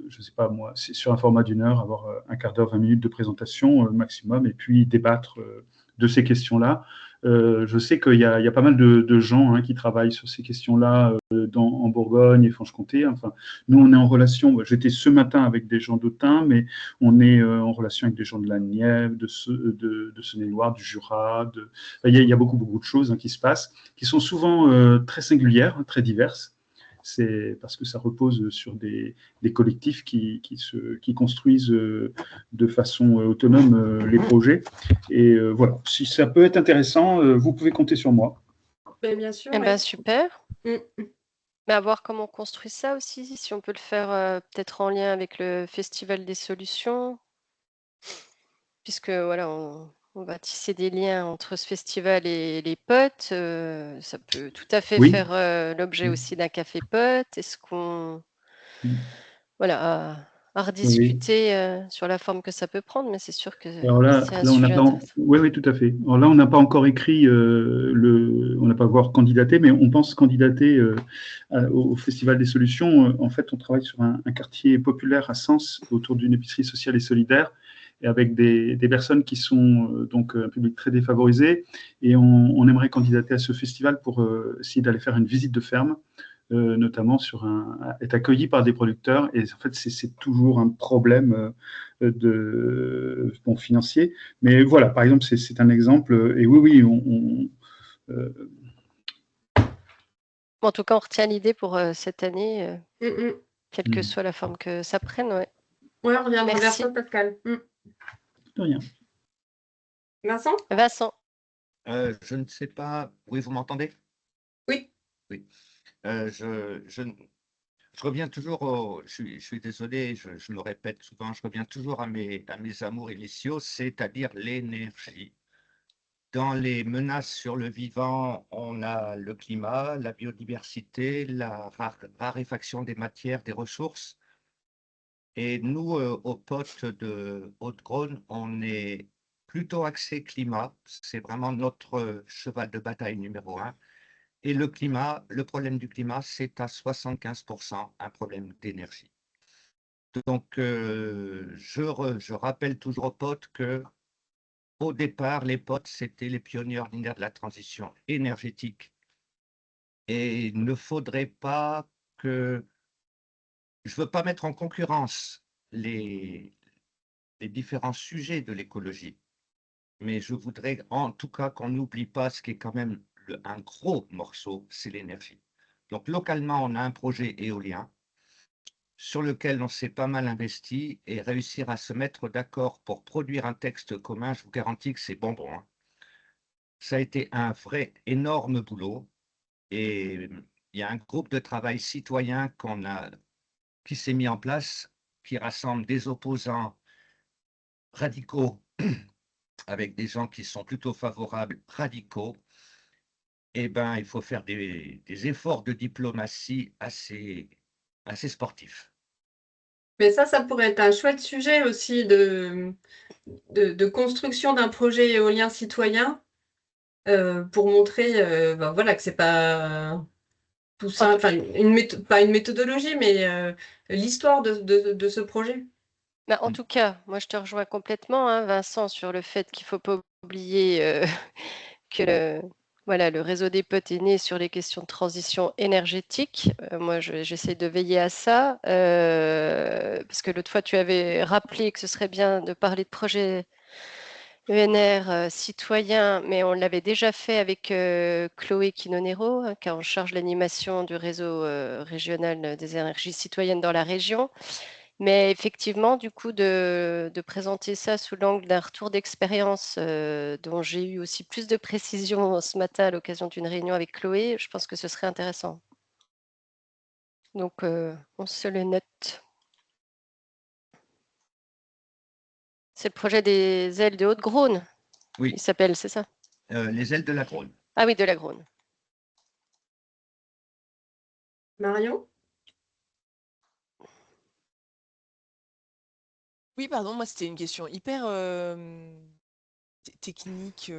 je ne sais pas moi, sur un format d'1 heure, avoir un quart d'heure, 20 minutes de présentation maximum, et puis débattre de ces questions-là. Je sais qu'il y a pas mal de gens qui travaillent sur ces questions-là en Bourgogne et Franche-Comté. Enfin, nous, on est en relation. J'étais ce matin avec des gens d'Autun, mais on est en relation avec des gens de la Nièvre, de Saône-et-Loire, du Jura. Il y a beaucoup de choses qui se passent, qui sont souvent très singulières, très diverses. C'est parce que ça repose sur des collectifs qui construisent de façon autonome les projets. Et voilà, si ça peut être intéressant, vous pouvez compter sur moi. Ben, bien sûr. Eh ben, super. Mm. Mais à voir comment on construit ça aussi, si on peut le faire peut-être en lien avec le Festival des solutions, puisque voilà, on va tisser des liens entre ce festival et les potes. Ça peut tout à fait faire l'objet aussi d'un café pote. Est-ce qu'on... Voilà, à rediscuter sur la forme que ça peut prendre, mais c'est sûr que Alors là, c'est un on n'a sujet pas, intéressant. oui, tout à fait. Alors là, on n'a pas encore écrit on n'a pas encore candidaté, mais on pense candidater au Festival des solutions. En fait, on travaille sur un quartier populaire à Sens, autour d'une épicerie sociale et solidaire, et avec des personnes qui sont donc un public très défavorisé. Et on aimerait candidater à ce festival pour essayer d'aller faire une visite de ferme. Notamment être accueilli par des producteurs. Et en fait, c'est toujours un problème financier. Mais voilà, par exemple, c'est un exemple. Et oui, En tout cas, on retient l'idée pour cette année, quelle que soit la forme que ça prenne. Ouais, on reviendra vers toi, Pascal. De rien. Vincent? Je ne sais pas. Oui, vous m'entendez? Oui. Oui. Je reviens toujours je suis désolé, je le répète souvent, je reviens toujours à mes amours initiaux, c'est-à-dire l'énergie. Dans les menaces sur le vivant, on a le climat, la biodiversité, la raréfaction des matières, des ressources. Et nous, au potes de Haute-Garonne, on est plutôt axé climat. C'est vraiment notre cheval de bataille numéro 1. Et le climat, le problème du climat, c'est à 75% un problème d'énergie. Donc, je rappelle toujours aux potes que au départ, les potes, c'était les pionniers ordinaires de la transition énergétique. Et il ne faudrait pas que... Je ne veux pas mettre en concurrence les différents sujets de l'écologie, mais je voudrais en tout cas qu'on n'oublie pas ce qui est quand même un gros morceau, c'est l'énergie. Donc, localement, on a un projet éolien sur lequel on s'est pas mal investi et réussir à se mettre d'accord pour produire un texte commun, je vous garantis que c'est bonbon, hein. Ça a été un vrai énorme boulot et il y a un groupe de travail citoyen qui s'est mis en place, qui rassemble des opposants radicaux avec des gens qui sont plutôt favorables, radicaux. Eh ben, il faut faire des efforts de diplomatie assez sportifs. Mais ça pourrait être un chouette sujet aussi de construction d'un projet éolien citoyen pour montrer voilà, que c'est pas tout ça, enfin, pas une méthodologie, mais l'histoire de ce projet. Bah, en tout cas, moi je te rejoins complètement, hein, Vincent, sur le fait qu'il ne faut pas oublier que voilà, le réseau des potes est né sur les questions de transition énergétique. Moi, j'essaie de veiller à ça, parce que l'autre fois, tu avais rappelé que ce serait bien de parler de projets ENR citoyens, mais on l'avait déjà fait avec Chloé Quinonero, hein, qui est en charge de l'animation du réseau régional des énergies citoyennes dans la région. Mais effectivement, du coup, de présenter ça sous l'angle d'un retour d'expérience dont j'ai eu aussi plus de précision ce matin à l'occasion d'une réunion avec Chloé, je pense que ce serait intéressant. Donc, on se le note. C'est le projet des ailes de Haute-Garonne. Oui. Il s'appelle, c'est ça? Les ailes de la Garonne. Ah oui, de la Garonne. Marion? Oui, pardon, moi c'était une question hyper technique.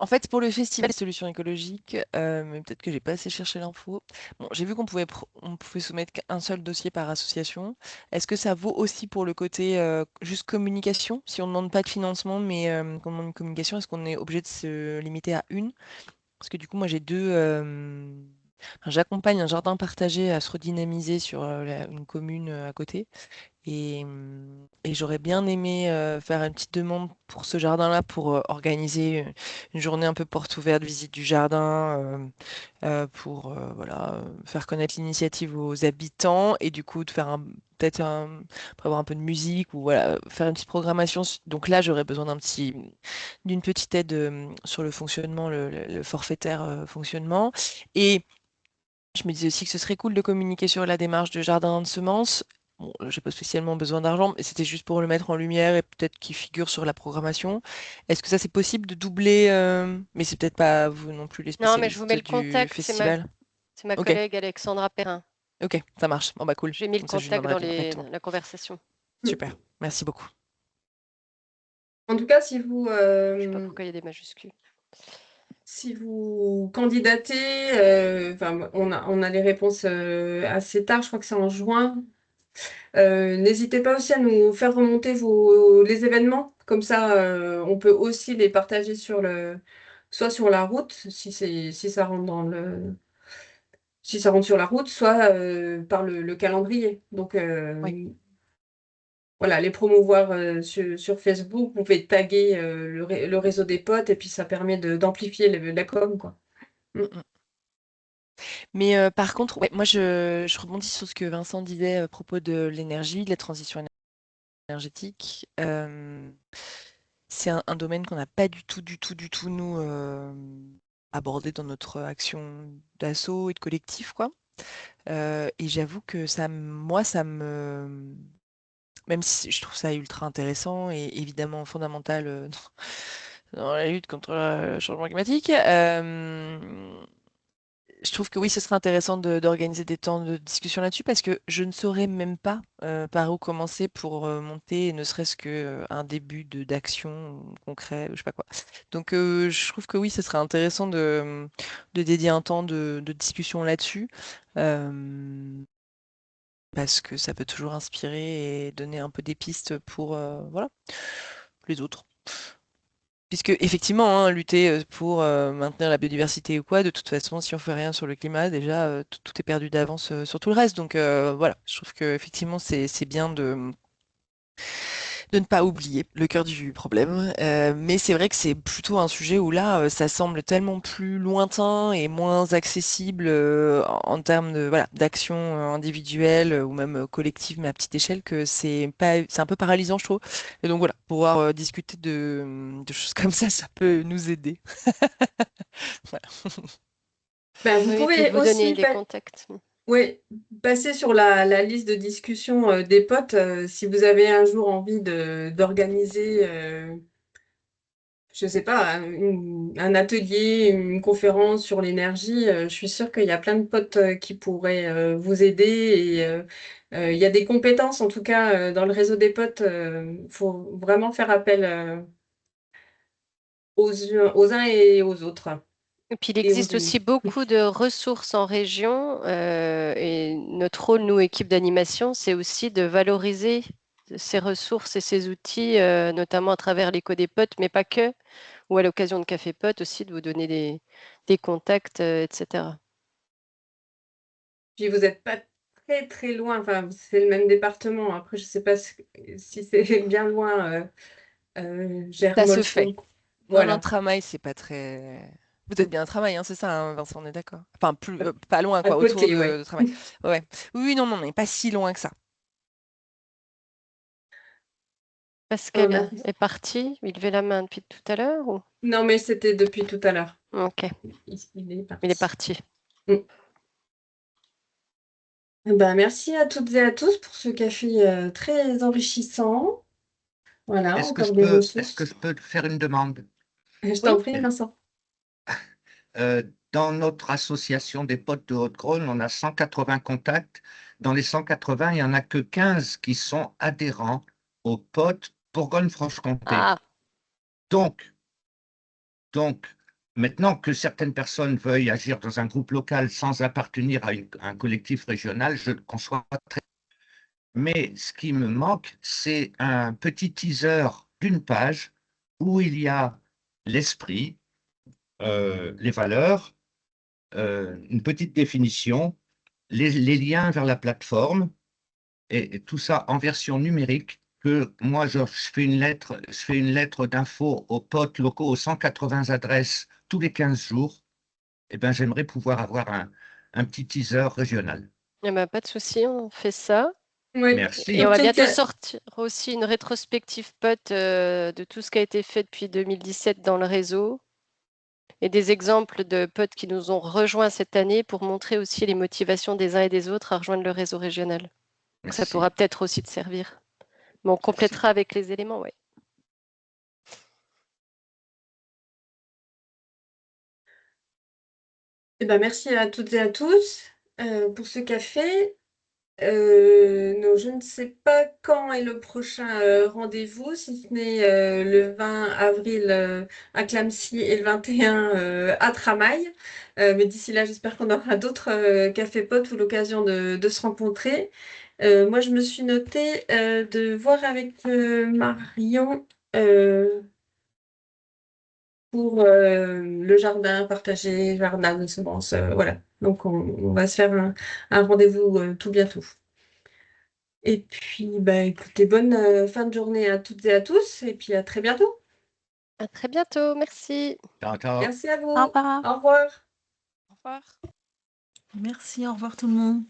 En fait, pour le festival des solutions écologiques, mais peut-être que j'ai pas assez cherché l'info. Bon, j'ai vu on pouvait soumettre qu'un seul dossier par association. Est-ce que ça vaut aussi pour le côté juste communication? Si on ne demande pas de financement, mais qu'on demande une communication, est-ce qu'on est obligé de se limiter à une? Parce que du coup, moi j'ai deux. Enfin, j'accompagne un jardin partagé à se redynamiser sur une commune à côté. Et j'aurais bien aimé faire une petite demande pour ce jardin-là, pour organiser une journée un peu porte ouverte, visite du jardin, pour voilà, faire connaître l'initiative aux habitants et du coup de faire peut-être prévoir un peu de musique ou voilà, faire une petite programmation. Donc là, j'aurais besoin d'une petite aide sur le fonctionnement, le forfaitaire fonctionnement. Et je me disais aussi que ce serait cool de communiquer sur la démarche de jardin de semences. Bon, j'ai pas spécialement besoin d'argent, mais c'était juste pour le mettre en lumière et peut-être qu'il figure sur la programmation. Est-ce que ça c'est possible de doubler mais c'est peut-être pas vous non plus les Non, mais je vous mets spécialistes le du contact, festival. c'est ma Ok, collègue Alexandra Perrin. ok, ça marche. Bon bah cool. J'ai mis le Comme ça, je lui contact demanderai dans directement. la conversation. Super, merci beaucoup. En tout cas, si vous, Je sais pas pourquoi il y a des majuscules. si vous candidatez, enfin, on a les réponses assez tard, je crois que c'est en juin. N'hésitez pas aussi à nous faire remonter les événements, comme ça on peut aussi les partager soit sur la route, si ça rentre si ça rentre sur la route, soit par le calendrier. Donc Oui. voilà, les promouvoir sur Facebook, vous pouvez taguer le réseau des potes et puis ça permet d'amplifier la com, quoi. Mm, mm. Mais par contre, ouais, moi je rebondis sur ce que Vincent disait à propos de l'énergie, de la transition énergétique. C'est un domaine qu'on n'a pas du tout, nous, abordé dans notre action d'assaut et de collectif, quoi. Et j'avoue que moi, même si je trouve ça ultra intéressant et évidemment fondamental dans la lutte contre le changement climatique, je trouve que oui, ce serait intéressant d'organiser des temps de discussion là-dessus parce que je ne saurais même pas par où commencer pour monter ne serait-ce qu'un début d'action concret, je sais pas quoi. Donc je trouve que oui, ce serait intéressant de dédier un temps de discussion là-dessus parce que ça peut toujours inspirer et donner un peu des pistes pour voilà, les autres. Puisque effectivement, hein, lutter pour maintenir la biodiversité ou quoi, de toute façon, si on fait rien sur le climat, déjà, tout est perdu d'avance sur tout le reste. Donc voilà, je trouve que effectivement, c'est bien de ne pas oublier le cœur du problème. Mais c'est vrai que c'est plutôt un sujet où là, ça semble tellement plus lointain et moins accessible en termes de voilà d'action individuelle ou même collective, mais à petite échelle, que c'est un peu paralysant, je trouve. Et donc voilà, pouvoir discuter de choses comme ça peut nous aider. Voilà. Ben, vous Oui, et puis pouvez vous donner aussi des contacts. passer sur la liste de discussion des potes si vous avez un jour envie d'organiser, je sais pas, un atelier, une conférence sur l'énergie. Je suis sûre qu'il y a plein de potes qui pourraient vous aider et il y a des compétences, en tout cas, dans le réseau des potes. Il faut vraiment faire appel aux uns et aux autres. Et puis il Et aux existe aussi unes. beaucoup de ressources en région et notre rôle, nous, équipe d'animation, c'est aussi de valoriser ces ressources et ces outils, notamment à travers l'écho des potes, mais pas que, ou à l'occasion de Café Potes aussi, de vous donner des contacts, etc. Puis vous n'êtes pas très très loin, enfin c'est le même département. Après, je sais pas si c'est bien loin, Ça se fait. Gers-Molsheim. Non, non, Voilà. Tramail, c'est pas très. Vous êtes bien à Tramail, hein, c'est ça, hein, Vincent, on est d'accord. Enfin, pas loin, À quoi, autour côté, ouais. de Tramail. Ouais. Oui, non, non, mais pas si loin que ça. Pascal Merci. est parti, il levait la main depuis tout à l'heure ou... Non, mais c'était depuis tout à l'heure. Ok, Il est il est parti. parti. Ben, merci à toutes et à tous pour ce café très enrichissant. Voilà, Est-ce que encore je des peux, est-ce que ressources. je peux te faire une demande? Je Oui. t'en prie, Vincent. Dans notre association des potes de Haute-Garonne, on a 180 contacts. Dans les 180, il n'y en a que 15 qui sont adhérents aux potes Bourgogne-Franche-Comté. Ah, Donc, maintenant que certaines personnes veuillent agir dans un groupe local sans appartenir à un collectif régional, je le conçois très. Mais ce qui me manque, c'est un petit teaser d'une page où il y a l'esprit, les valeurs, une petite définition, les liens vers la plateforme et tout ça en version numérique. Que moi, je fais une lettre d'info aux potes locaux aux 180 adresses tous les 15 jours. Eh ben, j'aimerais pouvoir avoir un petit teaser régional. eh ben, pas de souci, on fait ça. Oui. Merci. Et on va Surtout bientôt que sortir aussi une rétrospective pote de tout ce qui a été fait depuis 2017 dans le réseau et des exemples de potes qui nous ont rejoints cette année pour montrer aussi les motivations des uns et des autres à rejoindre le réseau régional. Donc ça pourra Merci. peut-être aussi te servir. Mais on complétera avec les éléments, oui. eh ben, merci à toutes et à tous pour ce café. Non, je ne sais pas quand est le prochain rendez-vous, si ce n'est le 20 avril à Clamecy et le 21 à Tramail. Mais d'ici là, j'espère qu'on aura d'autres cafés potes ou l'occasion de se rencontrer. Moi, je me suis notée de voir avec Marion pour le jardin partagé, jardin de semences. Voilà. Donc, on va se faire un rendez-vous tout bientôt. Et puis, bah, écoutez, bonne fin de journée à toutes et à tous, et puis à très bientôt. À très bientôt, merci. Ciao, ciao. Merci à vous. Au revoir. Au revoir. Au revoir. Merci, au revoir tout le monde.